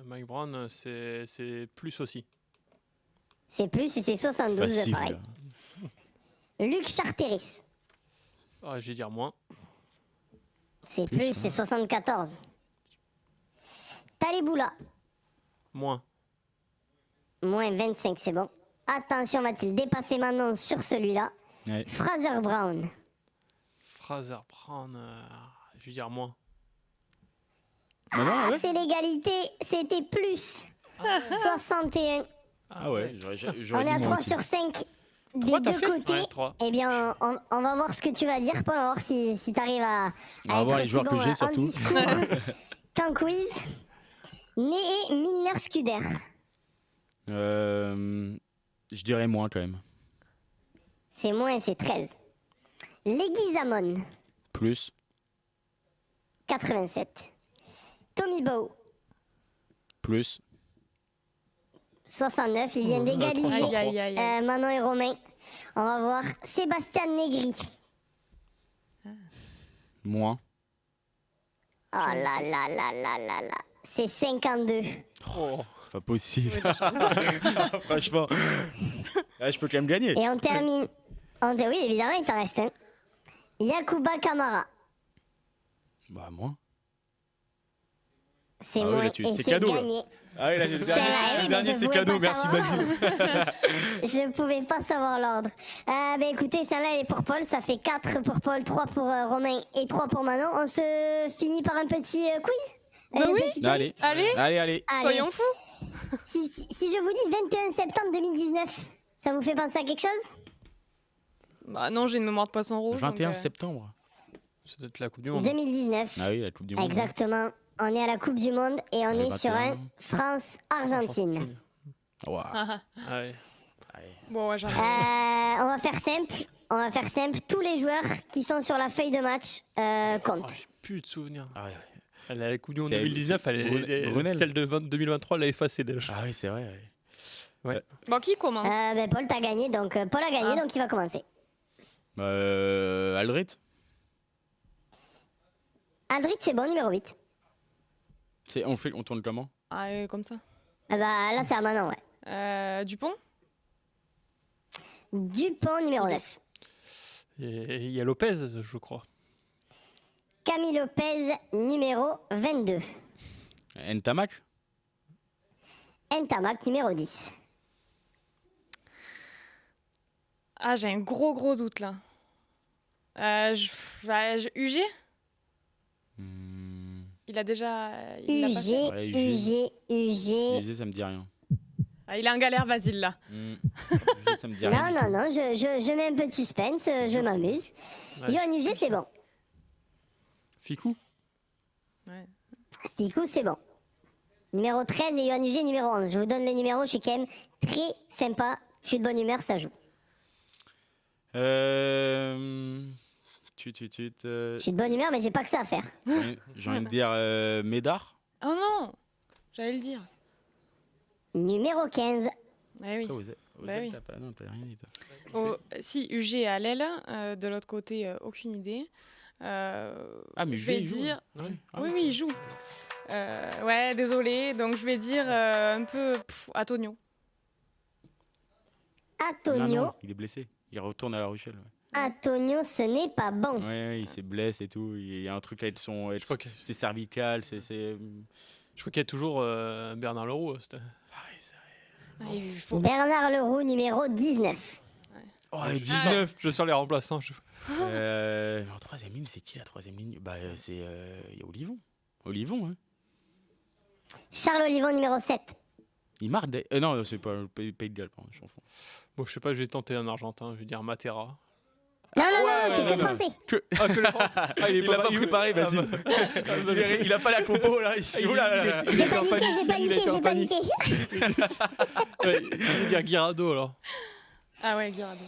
Mike Brown, c'est plus aussi. C'est plus et c'est 72, Facile. pareil. Là. Luc Charteris. Je vais dire moins. C'est plus, c'est 74. Taleboula. Moins. Moins 25, c'est bon. Attention, va-t-il dépasser Manon sur celui-là? Ouais. Fraser Brown. Fraser Brown, je vais dire moins. Ah, c'est l'égalité, c'était plus. 61. Ah ouais, j'aurais On est dit à moi 3 aussi. sur 5 des Trois, t'as deux fait côtés. Ouais, 3. Eh bien, on va voir ce que tu vas dire, Paul. On va voir si tu arrives à On va être voir les aussi joueurs bon que j'ai, en surtout. discours qu'en quiz. Né Milner Scuder. Je dirais moins quand même. C'est moins, c'est 13. Leguizamon. Plus. 87. Tommy Bow. Plus. 69. Il vient d'égaliser Aïe. Manon et Romain. On va voir Sébastien Negri. Moins. Oh là là là là là là. C'est 52. C'est pas possible. Franchement. Là, je peux quand même gagner. Et on termine. Oui, évidemment, il t'en reste un. Yakuba Kamara. Bah, moins. C'est Ah oui, moins là, et c'est c'est cadeau, là. gagné. Ah oui, là, le C'est dernier, vrai, le oui, mais dernier, je c'est pouvais cadeau. pas Merci, savoir. Basile. Je pouvais pas savoir l'ordre. Écoutez, celle-là, elle est pour Paul. Ça fait 4 pour Paul, 3 pour Romain et 3 pour Manon. On se finit par un petit quiz? Bah Une oui. petite Allez. liste. Allez, Allez. Allez. soyons fous. Si je vous dis 21 septembre 2019, ça vous fait penser à quelque chose? Bah non, j'ai une mémoire de poisson rouge. 21 donc, septembre. C'est peut-être la Coupe du Monde. 2019. Ah oui, la Coupe du Monde. Exactement. On est à la Coupe du Monde et on Le est sur 21. un France-Argentine. Waouh. Ah, Ouais. bon, ouais, j'en ai. On va faire simple. Tous les joueurs qui sont sur la feuille de match comptent. J'ai plus de souvenirs. Ah ouais. La Coupe du Monde C'est- 2019, Brunel. celle de 2023, elle l'a effacée déjà. Ah oui, c'est vrai. Ouais. Bon, qui commence? Paul, t'as gagné, donc Paul a gagné, donc il va commencer. Aldrit. Aldrit, c'est bon, numéro 8. On tourne comment? Ah, comme ça. Là, c'est à Manon, ouais. Dupont? Dupont, numéro 9. Et il y a Lopez, je crois. Camille Lopez, numéro 22. Ntamak. Ntamak, numéro 10. Ah, j'ai un gros doute là. UG? Il a déjà. Il l'a pas fait Ouais, UG. Ça me dit rien. Ah, il est en galère, Basile là. UG, ça me dit rien. Non, je mets un peu de suspense, je m'amuse. Ouais, Yohan UG, c'est bon. Ficou. Ouais. Ficou, c'est bon. Numéro 13 et Yohan UG, numéro 11. Je vous donne le numéro, je suis quand même très sympa. Je suis de bonne humeur, ça joue. Je suis de bonne humeur, mais j'ai pas que ça à faire. J'ai envie de dire Médard. Oh non! J'allais le dire. Numéro 15. Eh oui. Après, Bah oui. t'as pas, non, t'as rien dit, toi. Oh, si, UG à l'aile, de l'autre côté, aucune idée. Mais je vais il joue. dire. Ouais. Ah. Oui, il joue. Ouais, désolé. Donc je vais dire un peu Antonio. Antonio. Non, il est blessé. Il retourne à La Rochelle. Ouais. Antonio, ce n'est pas bon. Ouais, il s'est blessé et tout. Il y a un truc avec Je crois que- c'est cervical, c'est. Je crois qu'il y a toujours Bernard Leroux. Ah oui, c'est vrai. Ah, il faut... Bernard Leroux, numéro 19. Oh, et 19. Je sors les remplaçants. En troisième ligne, c'est qui la troisième ligne? Il y a Olivon. Olivon, hein. Charles Olivon, numéro 7. Il marque des. Non, c'est pas le Pays de Galles, pardon, je suis en fond. Bon, je sais pas, je vais tenter un Argentin, je vais dire Matera. Non, non, ouais, non, c'est non, que non. français. Que le France. Il a pas préparé, vas-y. Il a pas la compo là. J'ai paniqué. Ouais, je vais dire Guirado alors. Ah ouais, Guirado.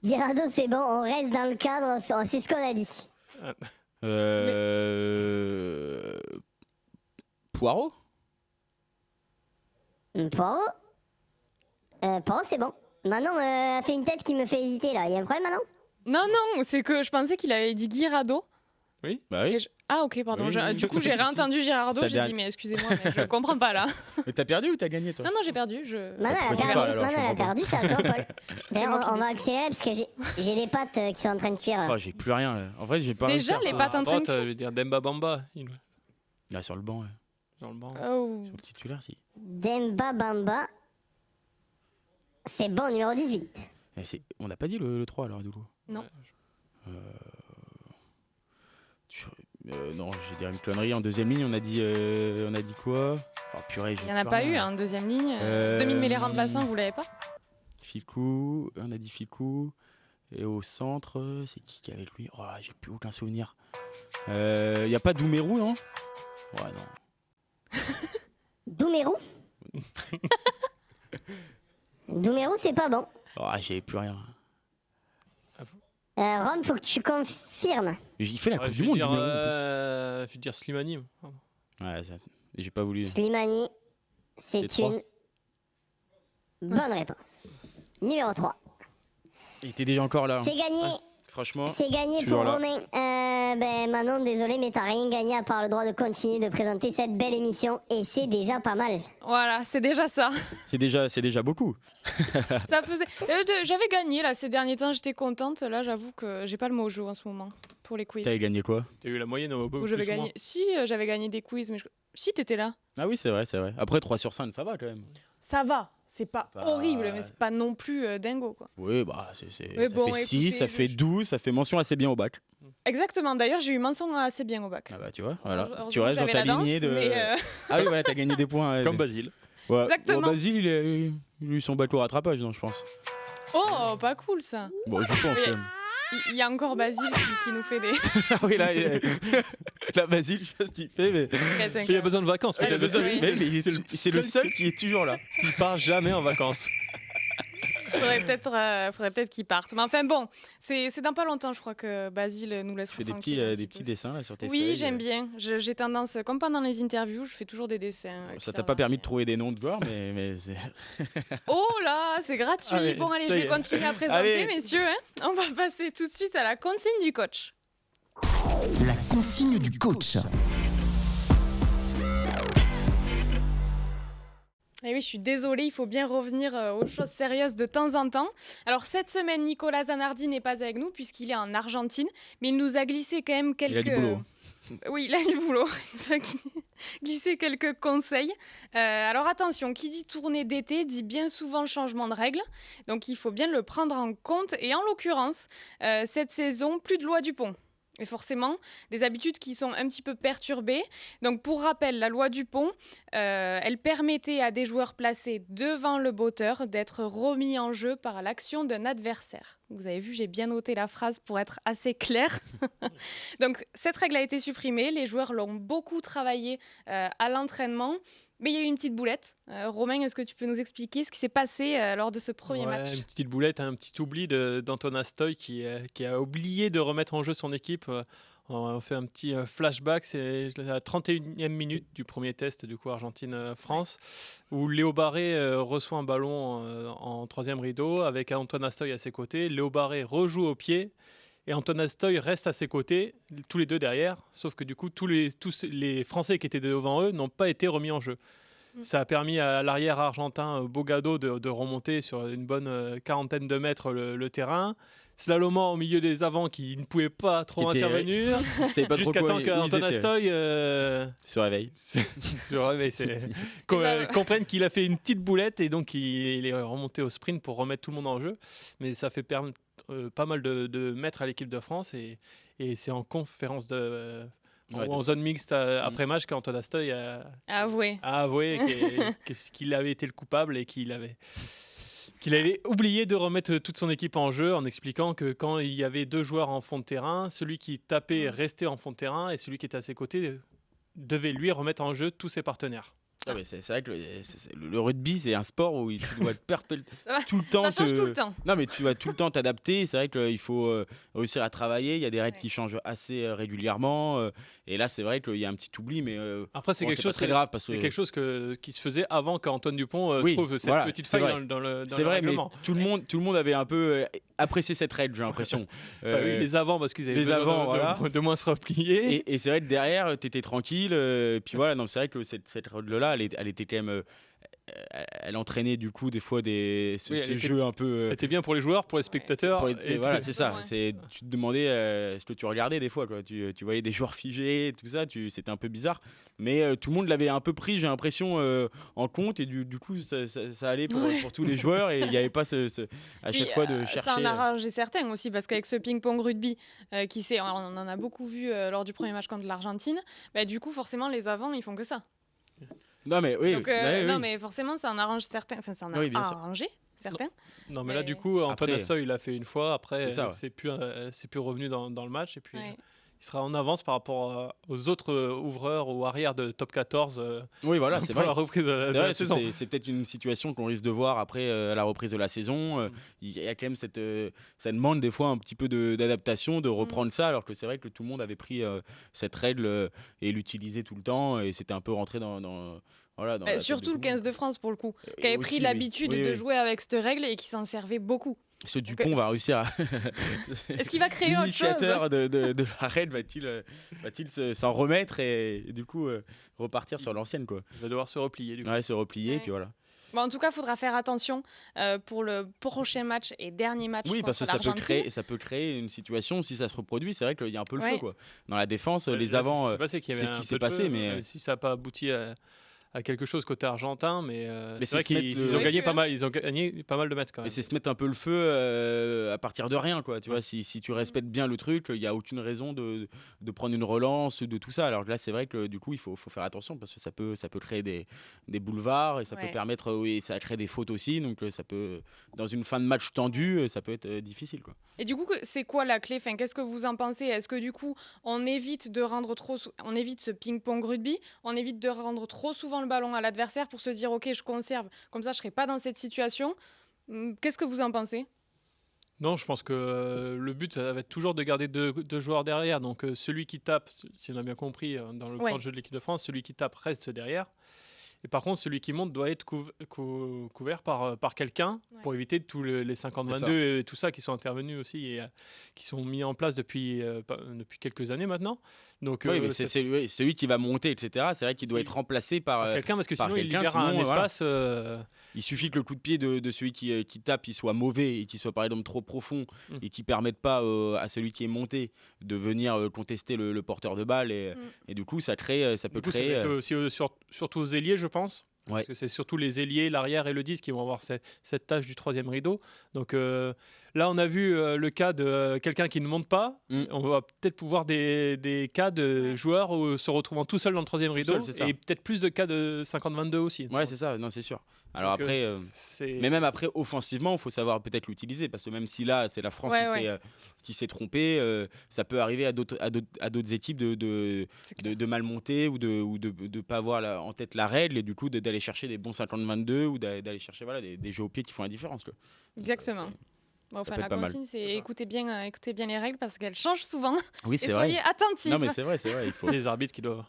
Girardeau, c'est bon, on reste dans le cadre, c'est ce qu'on a dit. Poirot. Poirot Poirot, c'est bon. Manon a fait une tête qui me fait hésiter là. Il y a un problème, Manon? Non, c'est que je pensais qu'il avait dit Guirado. Oui. Bah oui. Ah ok, pardon. Oui. Du coup, j'ai réentendu Girardo, Ça j'ai vient- dit mais excusez-moi, mais je comprends pas là. Mais t'as perdu ou t'as gagné toi? Non, j'ai perdu. Manon, elle a Pourquoi tu perdu. parles, alors, Manon, je elle a comprends perdu, c'est à toi, Paul. C'est D'ailleurs, moi qui on va décide. accélérer parce que j'ai des pattes qui sont en train de cuire. Oh, j'ai plus rien là. En vrai, j'ai pas réussi Déjà, à les reprendre. pattes en À train de droite, cuire. je vais dire Demba Bamba. Là sur le banc, ouais. Dans le banc. Oh. Sur le titulaire, si. Demba Bamba. C'est bon, numéro 18. On n'a pas dit le 3 alors du coup. Non. Non, j'ai dit une connerie. En deuxième ligne, on a dit quoi? Oh purée, j'ai Il n'y en a plus pas rien. eu en deuxième ligne. Euh, Demi-mêlée remplaçant, vous l'avez pas? Ficou, on a dit Ficou. Et au centre, c'est qui est avec lui? Oh, j'ai plus aucun souvenir. Il n'y a pas Doumerou, non? Ouais, non. Doumerou. Doumerou, c'est pas bon. Oh, j'ai plus rien. Rome, faut que tu confirmes. Il fait la Ouais, Coupe je du vais Monde, dire, Doumerou, en je vais dire Slimani. plus. Ouais, j'ai pas voulu. Slimani, c'est C'est trois. une bonne réponse. Numéro 3. Il était déjà encore là. C'est gagné. Franchement. C'est gagné toujours pour là. Romain. Manon, désolé, mais t'as rien gagné à part le droit de continuer de présenter cette belle émission. Et c'est déjà pas mal. Voilà, c'est déjà ça. C'est déjà beaucoup. Ça faisait. J'avais gagné là ces derniers temps, j'étais contente. Là, j'avoue que j'ai pas le mot jeu en ce moment pour les quiz. T'avais gagné quoi? T'as eu la moyenne au Où j'avais gagné. Si, j'avais gagné des quiz, mais si t'étais là. Ah oui, c'est vrai. Après 3 sur 5, ça va quand même. Ça va. C'est pas Bah, horrible, mais c'est pas non plus dingo quoi. Oui, bah ça Mais bon, fait 6, écoutez, ça fait 12, ça fait mention assez bien au bac. Exactement. D'ailleurs, j'ai eu mention assez bien au bac. Ah bah tu vois, voilà. Heureusement Tu restes que dans j'avais ta la danse, lignée de... mais, Ah oui, voilà, t'as gagné des points. Comme Basile. Ouais. Exactement. Bon, Basile, il a eu son bac au rattrapage, non, je pense. Oh, pas cool ça. Bon, je pense. Mais- Il y a encore Basile qui nous fait des. Ah oui, là, la Basile, je sais pas ce qu'il fait, mais... Il a besoin de vacances. Il a peut-être. besoin- oui, mais c'est le seul qui est toujours là. qui part jamais en vacances. Faudrait peut-être qu'il parte. Mais enfin bon, c'est dans pas longtemps, je crois que Basile nous laissera Je fais des tranquille un petits petit peu. dessins là sur tes Oui, feuilles. j'aime bien. J'ai tendance, comme pendant les interviews, je fais toujours des dessins. Ça t'a pas permis de trouver des noms de joueurs, mais c'est... Oh là, c'est gratuit. Allez, Bon, allez, ça je y vais est. continuer à présenter, Allez. messieurs. Hein. On va passer tout de suite à la consigne du coach. La consigne du coach. Et oui, je suis désolée, il faut bien revenir aux choses sérieuses de temps en temps. Alors cette semaine, Nicolas Zanardi n'est pas avec nous puisqu'il est en Argentine, mais il nous a glissé quand même quelques... Il a du boulot. Oui, il a du boulot. Il nous a glissé quelques conseils. Alors attention, qui dit tournée d'été dit bien souvent changement de règles. Donc il faut bien le prendre en compte. Et en l'occurrence, cette saison, plus de loi Dupont. Et forcément, des habitudes qui sont un petit peu perturbées. Donc pour rappel, la loi Dupont, elle permettait à des joueurs placés devant le botteur d'être remis en jeu par l'action d'un adversaire. Vous avez vu, j'ai bien noté la phrase pour être assez claire. Donc cette règle a été supprimée, les joueurs l'ont beaucoup travaillé à l'entraînement, mais il y a eu une petite boulette. Romain, est-ce que tu peux nous expliquer ce qui s'est passé lors de ce premier match? Une petite boulette, un petit oubli d'Antonin Stoy qui a oublié de remettre en jeu son équipe. On fait un petit flashback, c'est la 31e minute du premier test du coup Argentine-France, où Léo Barré reçoit un ballon en troisième rideau avec Antonin Astoy à ses côtés. Léo Barré rejoue au pied et Antonin Astoy reste à ses côtés, tous les deux derrière, sauf que du coup tous les Français qui étaient devant eux n'ont pas été remis en jeu. Ça a permis à l'arrière argentin Bogado de remonter sur une bonne quarantaine de mètres le terrain. Slalomant au milieu des avants qui ne pouvaient pas trop Qui était- intervenir, C'est pas trop jusqu'à quoi, temps où ils qu'Antonin étaient. Astoy Se réveille. comprenne qu'il a fait une petite boulette et donc il est remonté au sprint pour remettre tout le monde en jeu. Mais ça fait perdre pas mal de mètres à l'équipe de France et c'est en conférence en zone mixte après match, quand Antoine Astoy a Avoué. avoué qu'il avait été le coupable et qu'il avait oublié de remettre toute son équipe en jeu en expliquant que quand il y avait 2 joueurs en fond de terrain, celui qui tapait restait en fond de terrain et celui qui était à ses côtés devait lui remettre en jeu tous ses partenaires. Ah mais c'est vrai que le rugby, c'est un sport où tu dois tout le temps. Ça change tout le temps. Non, mais tu vas tout le temps t'adapter. C'est vrai qu'il faut réussir à travailler. Il y a des règles qui changent assez régulièrement. Et là, c'est vrai qu'il y a un petit oubli. Mais après, c'est quelque chose très grave. Parce que... C'est quelque chose qui se faisait avant qu'Antoine Dupont trouve cette petite faille dans le c'est vrai, règlement. Mais tout le monde avait un peu apprécié cette règle, j'ai l'impression. Oui, les avants, parce qu'ils avaient besoin de moins se replier. Et c'est vrai que derrière, tu étais tranquille. Puis voilà, non, c'est vrai que cette règle-là, elle était quand même. Elle entraînait du coup des fois ce jeu un peu. Elle était bien pour les joueurs, pour les spectateurs. Voilà, c'est ça. Tu te demandais ce que tu regardais des fois. Quoi. Tu voyais des joueurs figés, tout ça. C'était un peu bizarre. Mais tout le monde l'avait un peu pris, j'ai l'impression, en compte. Et du coup, ça allait pour tous les joueurs. Et il n'y avait pas à chaque fois de chercher. Ça en a arrangé certains aussi, parce qu'avec ce ping-pong rugby, on en a beaucoup vu lors du premier match contre l'Argentine, du coup, forcément, les avants, ils font que ça. Non mais oui. Donc, non mais forcément ça en arrange certains. Enfin ça en a arrangé certains. Non mais là du coup Antoine Astoy il l'a fait une fois. Après c'est plus revenu dans le match et puis il sera en avance par rapport aux autres ouvreurs ou arrières de top 14. Oui voilà c'est pour vrai. La reprise de la saison. C'est peut-être une situation qu'on risque de voir après à la reprise de la saison. Il y a quand même ça demande des fois un petit peu d'adaptation, de reprendre ça, alors que c'est vrai que tout le monde avait pris cette règle et l'utilisait tout le temps et c'était un peu rentré dans surtout le 15 de France pour le coup, qui avait pris l'habitude de jouer avec cette règle et qui s'en servait beaucoup. Ce Dupont va réussir à. Est-ce qu'il va créer autre chose? L'initiateur de la règle va-t-il s'en remettre et du coup repartir sur l'ancienne quoi. Il va devoir se replier du coup. Ouais, se replier et puis voilà. Bon, en tout cas, il faudra faire attention pour le prochain match et dernier match. Oui, parce que ça peut créer une situation, si ça se reproduit, c'est vrai qu'il y a un peu le feu. Quoi. Dans la défense, les avants, c'est ce qui s'est passé. Mais si ça n'a pas abouti à quelque chose côté argentin, mais c'est vrai qu'ils ont gagné pas mal. Ils ont gagné pas mal de mètres quand même. Et c'est se mettre un peu le feu à partir de rien, quoi. Tu vois, si tu respectes bien le truc, il y a aucune raison de prendre une relance, de tout ça. Alors là, c'est vrai que du coup, il faut faire attention parce que ça peut créer des boulevards et ça peut permettre, ça crée des fautes aussi. Donc ça peut, dans une fin de match tendue, ça peut être difficile, quoi. Et du coup, c'est quoi la clé? Enfin, qu'est-ce que vous en pensez? Est-ce que du coup, on évite ce ping-pong rugby, on évite de rendre trop souvent le ballon à l'adversaire pour se dire ok, je conserve, comme ça je serai pas dans cette situation? Qu'est-ce que vous en pensez? Non, je pense que le but ça va être toujours de garder deux joueurs derrière, donc celui qui tape, si on a bien compris dans le plan de jeu de l'équipe de France, celui qui tape reste derrière. Et par contre, celui qui monte doit être couvert par quelqu'un pour éviter tous les 50-22 et tout ça qui sont intervenus aussi et qui sont mis en place depuis quelques années maintenant. Donc, mais c'est celui qui va monter, etc. C'est vrai qu'il doit être remplacé par quelqu'un parce que sinon il libère un espace. Il suffit que le coup de pied de celui qui tape il soit mauvais et qu'il soit par exemple trop profond et qui ne permette pas à celui qui est monté de venir contester le porteur de balle et du coup ça peut créer. Ça va être aussi surtout aux ailiers, je pense. Parce que c'est surtout les ailiers, l'arrière et le 10 qui vont avoir cette tâche du troisième rideau. Donc là, on a vu le cas de quelqu'un qui ne monte pas. On va peut-être pouvoir des cas de joueurs se retrouvant tout seul dans le troisième rideau et peut-être plus de cas de 50-22 aussi. Ouais, c'est ça. Non, c'est sûr. Alors donc, après, mais même après, offensivement, il faut savoir peut-être l'utiliser parce que même si là, c'est la France qui s'est trompée, ça peut arriver à d'autres équipes de mal monter ou de pas avoir en tête la règle et du coup d'aller chercher des bons 50-22 ou d'aller chercher des jeux au pied qui font la différence. Quoi. Exactement. La consigne, c'est écoutez bien les règles parce qu'elles changent souvent. Oui, c'est et soyez attentifs. Non, mais c'est vrai. C'est les arbitres qui doivent.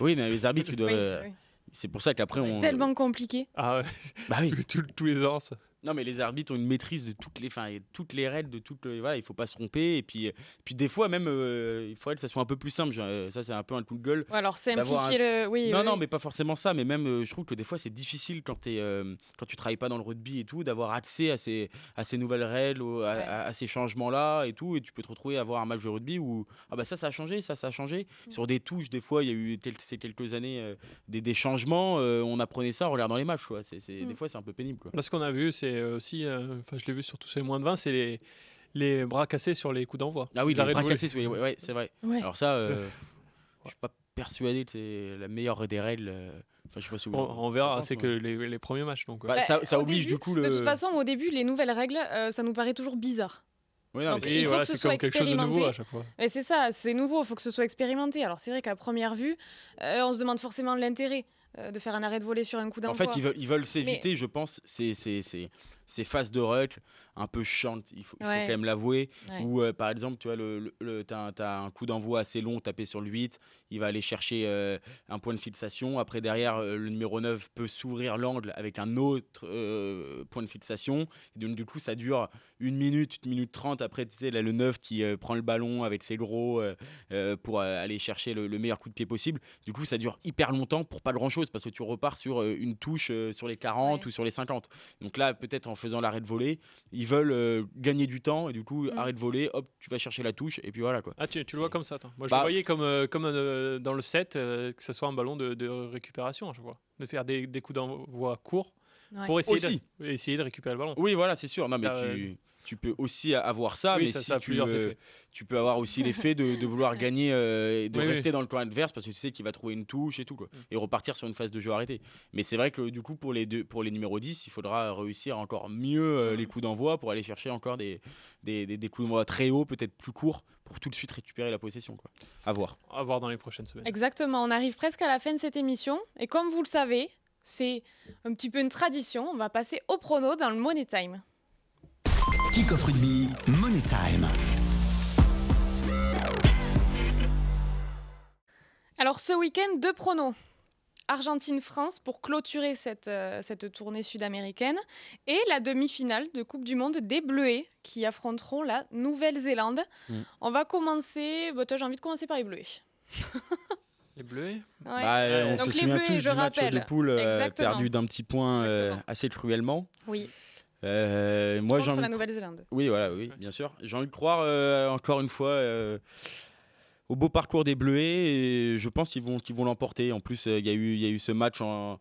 Oui, mais les arbitres qui doivent. Oui. C'est pour ça qu'après c'est tellement compliqué. Ah ouais. Bah oui. tous les ans ça. Non mais les arbitres ont une maîtrise de toutes les règles il faut pas se tromper et puis des fois même il faudrait que ça soit un peu plus simple. Ça c'est un peu un coup de gueule. Ouais, alors simplifier Non mais pas forcément ça, mais même je trouve que des fois c'est difficile quand tu travailles pas dans le rugby et tout d'avoir accès à ces nouvelles règles, à ces changements là et tout, et tu peux te retrouver à avoir un match de rugby où ça a changé, ça a changé sur des touches. Des fois il y a eu ces quelques années des changements, on apprenait ça en regardant les matchs quoi. Des fois c'est un peu pénible quoi. Là ce qu'on a vu c'est aussi, je l'ai vu surtout sur les moins de 20, c'est les bras cassés sur les coups d'envoi. Ah oui, les bras cassés, c'est vrai. Ouais. Alors ça, Je suis pas persuadé que c'est la meilleure des règles. Enfin, je sais pas si vous- On verra, pense, c'est ouais. que les premiers matchs. Donc, Bah, ça au oblige début, du coup le. De toute façon, au début, les nouvelles règles, ça nous paraît toujours bizarre. Oui, non, Donc, mais il et faut voilà, que ce c'est soit comme quelque chose de nouveau à expérimenté. chaque fois. Et c'est ça, c'est nouveau, il faut que ce soit expérimenté. Alors c'est vrai qu'à première vue, on se demande forcément l'intérêt de faire un arrêt de volée sur un coup En d'envoi. fait, ils veulent s'éviter, je pense, ces phases de ruck un peu chiantes, il faut quand Ouais. même l'avouer. Ouais. Où, par exemple, tu vois, t'as un coup d'envoi assez long tapé sur le 8, il va aller chercher un point de fixation. Après, derrière, le numéro 9 peut s'ouvrir l'angle avec un autre point de fixation. Et donc, du coup, ça dure 1 minute 30. Après, tu sais, là, le 9 qui prend le ballon avec ses gros pour aller chercher le meilleur coup de pied possible. Du coup, ça dure hyper longtemps pour pas grand-chose parce que tu repars sur une touche sur les 40 ou sur les 50. Donc là, peut-être en faisant l'arrêt de volée, ils veulent gagner du temps et du coup, arrêt de volée, hop, tu vas chercher la touche et puis voilà quoi. Ah, tu le vois comme ça, toi. Moi, je Bah, le voyais comme dans le set, que ce soit un ballon de récupération à chaque fois. De faire des coups d'envoi courts Ouais. pour Aussi. essayer de récupérer le ballon. Oui, voilà, c'est sûr. Non, mais Euh, tu peux aussi avoir ça, Oui, mais ça a plusieurs effets. tu peux avoir aussi l'effet de vouloir gagner et de Oui, rester dans le camp adverse parce que tu sais qu'il va trouver une touche et tout, quoi, et repartir sur une phase de jeu arrêtée. Mais c'est vrai que du coup, pour les numéros 10, il faudra réussir encore mieux les coups d'envoi pour aller chercher encore des coups d'envoi très hauts, peut-être plus courts, pour tout de suite récupérer la possession, quoi. À voir. À voir dans les prochaines semaines. Exactement, on arrive presque à la fin de cette émission. Et comme vous le savez, c'est un petit peu une tradition. On va passer au prono dans le Money Time. Kick-Off Rugby, Money Time. Alors ce week-end, 2 pronos. Argentine-France pour clôturer cette tournée sud-américaine et la demi-finale de Coupe du Monde des Bleuets qui affronteront la Nouvelle-Zélande. On va commencer... J'ai envie de commencer par les Bleuets. Les Bleus. Ouais. On Donc se les souvient Bleuets, tous je du match rappelle. de poule Exactement. perdu d'un petit point Exactement. assez cruellement. Oui, Moi, j'ai contre envie la de- Nouvelle-Zélande. Oui, voilà, oui, bien sûr. J'ai envie de croire encore une fois au beau parcours des Bleuets et je pense qu'ils vont l'emporter. En plus, il y a eu ce match en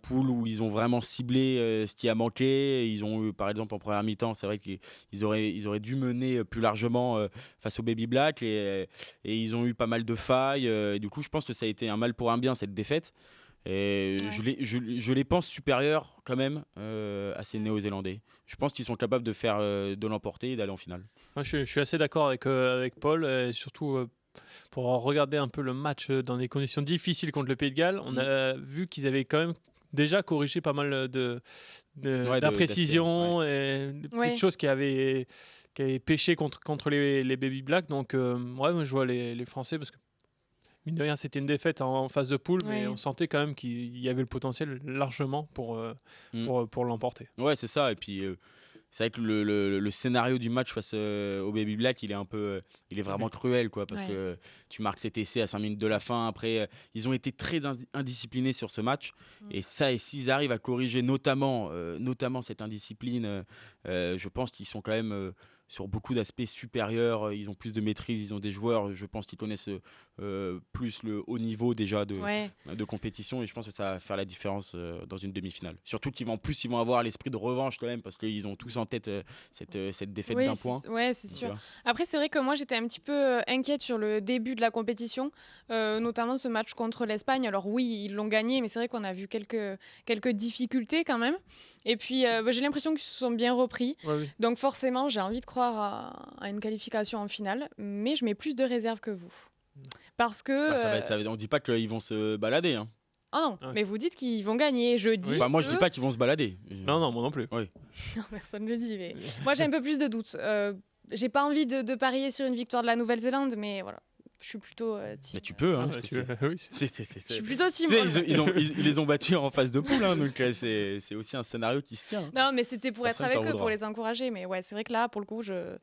poule où ils ont vraiment ciblé ce qui a manqué. Ils ont eu, par exemple, en première mi-temps, c'est vrai qu'ils auraient dû mener plus largement face au Baby Black et ils ont eu pas mal de failles. Et du coup, je pense que ça a été un mal pour un bien cette défaite. Et Ouais. je les pense supérieurs quand même à ces Néo-Zélandais. Je pense qu'ils sont capables de l'emporter et d'aller en finale. Moi, je suis assez d'accord avec Paul, et surtout pour regarder un peu le match dans des conditions difficiles contre le Pays de Galles. On a vu qu'ils avaient quand même déjà corrigé pas mal d'imprécisions et de petites choses qui avaient péché contre les Baby Black. Donc, moi, je vois les Français parce que mine de rien, c'était une défaite en phase de poule, mais on sentait quand même qu'il y avait le potentiel largement pour l'emporter. Ouais, c'est ça. Et puis, c'est vrai que le scénario du match face au Baby Black, il est vraiment cruel, quoi, parce que tu marques cet essai à 5 minutes de la fin. Après, ils ont été très indisciplinés sur ce match. Et ça, et s'ils arrivent à corriger notamment cette indiscipline, je pense qu'ils sont quand même sur beaucoup d'aspects supérieurs. Ils ont plus de maîtrise, ils ont des joueurs, je pense, qui connaissent plus le haut niveau déjà de compétition. Et je pense que ça va faire la différence dans une demi-finale. Surtout qu'ils vont avoir l'esprit de revanche quand même, parce qu'ils ont tous en tête cette défaite d'un point. Ouais, c'est sûr. Après, c'est vrai que moi, j'étais un petit peu inquiète sur le début de la compétition, notamment ce match contre l'Espagne. Alors oui, ils l'ont gagné, mais c'est vrai qu'on a vu quelques difficultés quand même. Et puis, j'ai l'impression qu'ils se sont bien repris. Ouais, oui. Donc forcément, j'ai envie de croire à une qualification en finale, mais je mets plus de réserve que vous. Parce que... On ne dit pas qu'ils vont se balader. Hein. Oh non, mais vous dites qu'ils vont gagner. Je dis... Bah, moi, je dis pas qu'ils vont se balader. Non, moi non plus. Oui. Non, personne ne le dit. Mais... moi, j'ai un peu plus de doutes. J'ai pas envie de parier sur une victoire de la Nouvelle-Zélande, mais voilà. Je suis plutôt team. Mais tu peux. Hein, Oui, Je suis plutôt team. Ils les ont battus en phase de poule, hein, donc c'est aussi un scénario qui se tient. Hein. Non, mais c'était pour Personne être avec t'en eux, voudra. pour les encourager. Mais ouais, c'est vrai que là, pour le coup, je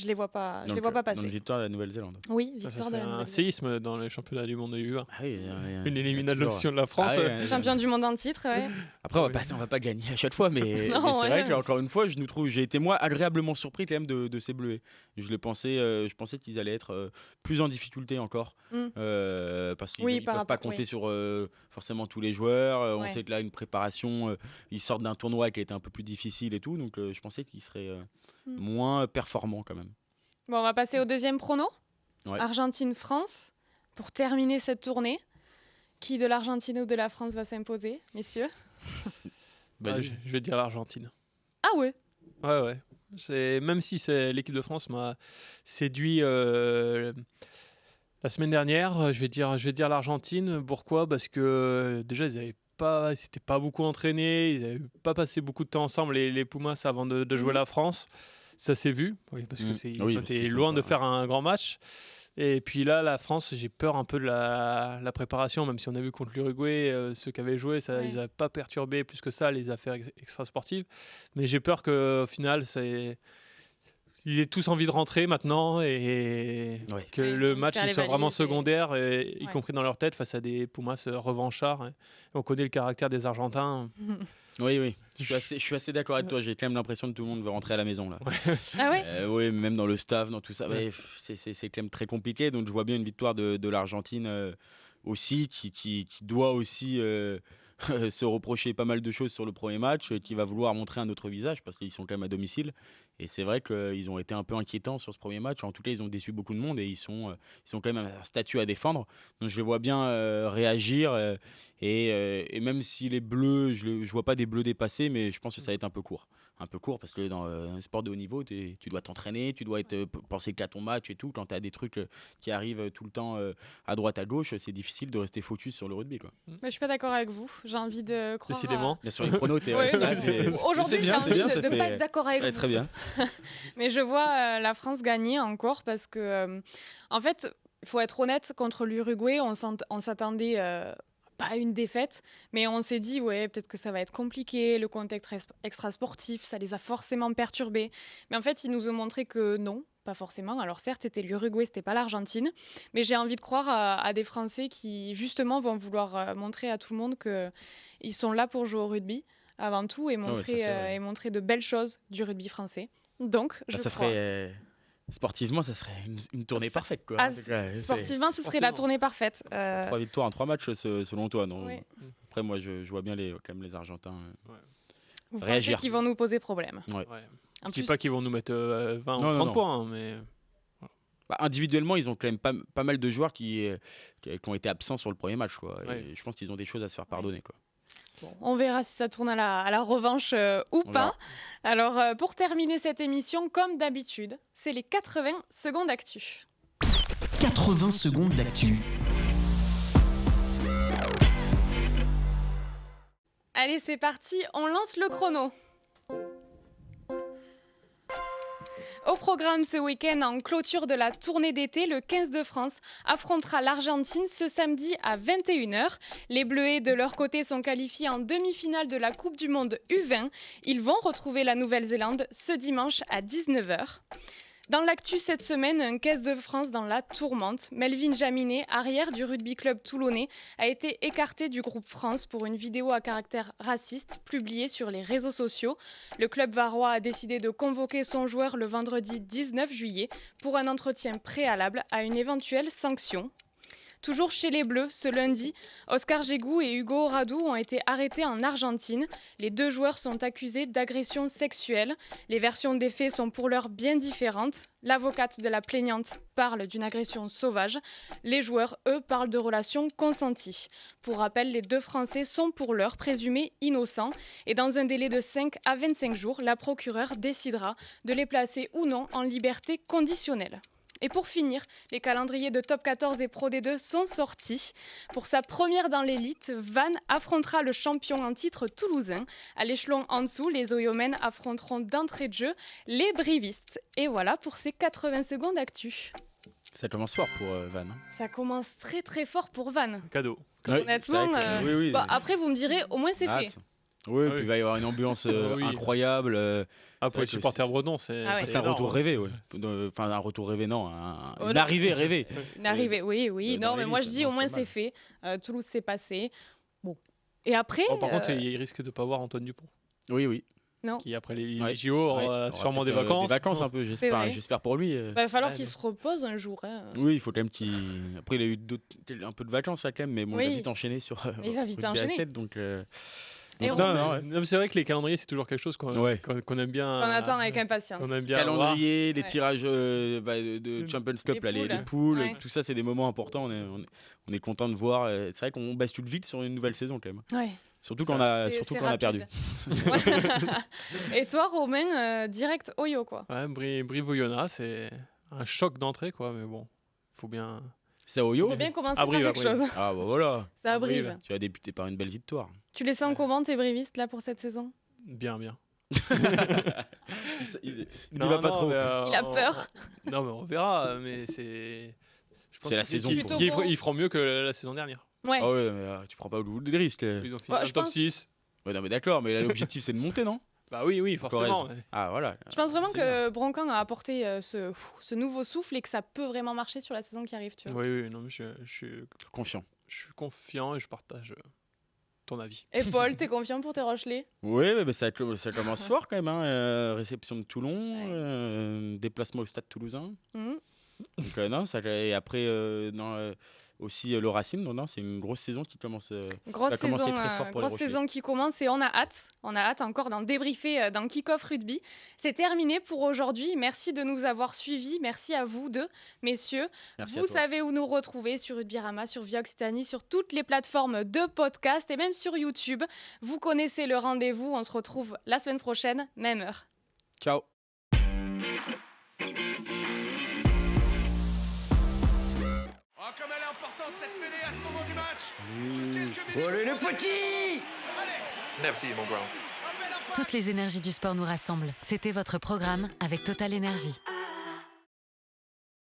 les vois pas, je les vois pas Donc passer. victoire de la Nouvelle-Zélande. Oui, Ça, victoire de c'est la un Nouvelle-Zélande. séisme dans les championnats du monde de U20. Ah oui, Une élimination de la France. Ah ouais, Champion du monde en titre, ouais. Après, on va pas gagner à chaque fois, mais, Non, mais c'est vrai ouais. que encore une fois, j'ai été moi agréablement surpris quand même de ces Bleuets. Je pensais qu'ils allaient être plus en difficulté encore, parce qu'ils Oui, ne peuvent pas compter sur forcément tous les joueurs. On sait que là, une préparation, ils sortent d'un tournoi qui a été un peu plus difficile et tout, donc je pensais qu'ils seraient moins performants quand même. Bon, on va passer au deuxième prono. Ouais. Argentine-France. pour terminer cette tournée. Qui de l'Argentine ou de la France va s'imposer, messieurs? Je vais dire l'Argentine. Ah ouais. Ouais. Même si l'équipe de France m'a séduit la semaine dernière, je vais dire l'Argentine. Pourquoi? Parce que déjà, ils s'étaient pas beaucoup entraînés, ils n'avaient pas passé beaucoup de temps ensemble, les Pumas, avant de jouer la France. Ça s'est vu, parce que ils étaient loin de faire un grand match. Et puis là, la France, j'ai peur un peu de la préparation, même si on a vu contre l'Uruguay, ceux qui avaient joué, ils n'avaient pas perturbé plus que ça les affaires extra-sportives. Mais j'ai peur qu'au final, ils aient tous envie de rentrer maintenant et que le match soit vraiment secondaire, y compris dans leur tête, face à des Pumas revanchards. On connaît le caractère des Argentins. Oui. Je suis assez d'accord avec toi. J'ai quand même l'impression que tout le monde veut rentrer à la maison là. Ah ouais. Oui, même dans le staff, dans tout ça. Ouais, c'est quand même très compliqué. Donc je vois bien une victoire de l'Argentine aussi, qui doit aussi se reprocher pas mal de choses sur le premier match, qui va vouloir montrer un autre visage parce qu'ils sont quand même à domicile. Et c'est vrai qu'ils ont été un peu inquiétants sur ce premier match. En tout cas, ils ont déçu beaucoup de monde et ils sont quand même un statut à défendre. Donc je les vois bien réagir. Et même si les Bleus, je vois pas des Bleus dépassés, mais je pense que ça va être un peu court. Un peu court parce que dans un sport de haut niveau, tu dois t'entraîner, tu dois penser qu'à ton match et tout. Quand tu as des trucs qui arrivent tout le temps à droite, à gauche, c'est difficile de rester focus sur le rugby, quoi. Je suis pas d'accord avec vous. J'ai envie de croire. Décidément. Sur les chronos, Aujourd'hui, j'ai envie de ne pas être d'accord avec vous. Très bien. Mais je vois la France gagner encore parce que, en fait, il faut être honnête, contre l'Uruguay, on s'attendait pas à une défaite, mais on s'est dit, peut-être que ça va être compliqué, le contexte extra-sportif, ça les a forcément perturbés. Mais en fait, ils nous ont montré que non, pas forcément. Alors certes, c'était l'Uruguay, c'était pas l'Argentine, mais j'ai envie de croire à des Français qui, justement, vont vouloir montrer à tout le monde qu'ils sont là pour jouer au rugby, avant tout, et montrer de belles choses du rugby français. Donc, je crois... Sportivement, ça serait une tournée parfaite, quoi. Sportivement, ce serait la tournée parfaite. 3 victoires en 3 matchs, selon toi, non? Oui. Après, moi, je vois bien quand même les Argentins Vous réagir. Pensez qu'ils vont nous poser problème? Je ne dis pas qu'ils vont nous mettre 20 ou 30 points, hein, mais... Individuellement, ils ont quand même pas mal de joueurs qui ont été absents sur le premier match, quoi. Et je pense qu'ils ont des choses à se faire pardonner, quoi. Bon, on verra si ça tourne à la revanche ou pas. Alors, pour terminer cette émission, comme d'habitude, c'est les 80 secondes d'actu. 80 secondes d'actu. Allez, c'est parti, on lance le chrono. Au programme ce week-end, en clôture de la tournée d'été, le 15 de France affrontera l'Argentine ce samedi à 21h. Les Bleuets, de leur côté, sont qualifiés en demi-finale de la Coupe du Monde U20. Ils vont retrouver la Nouvelle-Zélande ce dimanche à 19h. Dans l'actu cette semaine, un 15 de France dans la tourmente. Melvin Jaminet, arrière du rugby club toulonnais, a été écarté du groupe France pour une vidéo à caractère raciste publiée sur les réseaux sociaux. Le club varois a décidé de convoquer son joueur le vendredi 19 juillet pour un entretien préalable à une éventuelle sanction. Toujours chez les Bleus, ce lundi, Oscar Gégou et Hugo Radou ont été arrêtés en Argentine. Les deux joueurs sont accusés d'agression sexuelle. Les versions des faits sont pour l'heure bien différentes. L'avocate de la plaignante parle d'une agression sauvage. Les joueurs, eux, parlent de relations consenties. Pour rappel, les deux Français sont pour l'heure présumés innocents. Et dans un délai de 5 à 25 jours, la procureure décidera de les placer ou non en liberté conditionnelle. Et pour finir, les calendriers de Top 14 et Pro D2 sont sortis. Pour sa première dans l'élite, Vannes affrontera le champion en titre toulousain. À l'échelon en dessous, les Oyomènes affronteront d'entrée de jeu les Brivistes. Et voilà pour ces 80 secondes actu. Ça commence fort pour Vannes. Ça commence très très fort pour Vannes. Cadeau. Honnêtement, oui. Bon, après vous me direz, au moins c'est fait. Oui, puis il va y avoir une ambiance incroyable. Pour les supporters bretons, c'est un retour rêvé. Enfin, un retour rêvé, non. Une arrivée rêvée. Une arrivée, oui. Non, mais moi je dis au moins c'est fait. Toulouse s'est passé. Bon. Et après. Par contre, il risque de ne pas voir Antoine Dupont. Oui. Non. Qui, après les JO, aura sûrement des vacances. Des vacances un peu, j'espère pour lui. Il va falloir qu'il se repose un jour. Hein. Oui, il faut quand même qu'il. Après, il a eu un peu de vacances, là, quand même, mais bon, il va vite enchaîner sur. Il va vite enchaîner. donc. Et Non, Rose, non, ouais. Non, mais c'est vrai que les calendriers, c'est toujours quelque chose Ouais. qu'on aime bien. on attend avec impatience. qu'on aime bien voir. Calendrier, les Ouais. tirages de Champions Cup, Les les poules. poules, Ouais. tout ça, c'est des moments importants. On est content de voir. C'est vrai qu'on bascule vite sur une nouvelle saison quand même. Ouais. Surtout quand on a, C'est quand on a perdu. rapide. Et toi, Romain, direct Oyo, quoi. Ouais, Brive-Oyonnax, c'est un choc d'entrée, quoi. Mais bon, faut bien. C'est à Oyo. Faut bien commencer À Brive, par quelque à Brive. chose. Ah bah voilà. C'est à À Brive. Brive. Tu as débuté par une belle victoire. Tu les sens comment, tes brivistes, là, pour cette saison? Bien. Il Non, va pas non, trop. mais, Il a peur. Non, mais on verra. Mais c'est. Je pense C'est la qu'ils- saison qu'ils- pour- qu'ils feront- Ils feront mieux que la saison dernière. Ouais. Ah ouais, mais tu prends pas beaucoup de risques. Ils ont fini Ouais, dans je le top pense- 6. Ouais, non, mais d'accord, mais là, l'objectif c'est de monter, non? Bah oui, forcément. Corrèze. Ah voilà. Je pense vraiment C'est que Broncan a apporté ce nouveau souffle et que ça peut vraiment marcher sur la saison qui arrive, tu vois. Oui, non, mais je Confiant. suis confiant et je partage ton avis. Et Paul, t'es confiant pour tes Rochelais? Oui, mais ça commence fort quand même. Hein. Réception de Toulon, Ouais. déplacement au stade toulousain. Mhm. Donc, non, et après, aussi le Racing. Non, c'est une grosse saison qui commence. Grosse Ça a commencé saison, très fort pour les grosse Rochelais. saison qui commence et on a hâte. On a hâte encore d'en débriefer dans Kick-Off Rugby. C'est terminé pour aujourd'hui. Merci de nous avoir suivis. Merci à vous deux, messieurs. Merci à Vous toi. savez où nous retrouver sur Rugbyarama, sur Via Occitanie, sur toutes les plateformes de podcast et même sur YouTube. Vous connaissez le rendez-vous. On se retrouve la semaine prochaine, même heure. Ciao. Oh, comme elle est importante cette mêlée à ce moment du match. Quelques minutes. Allez, le petit! Allez, Never see you, mon grand. un bel impact. Toutes les énergies du sport nous rassemblent. C'était votre programme avec Total Énergie.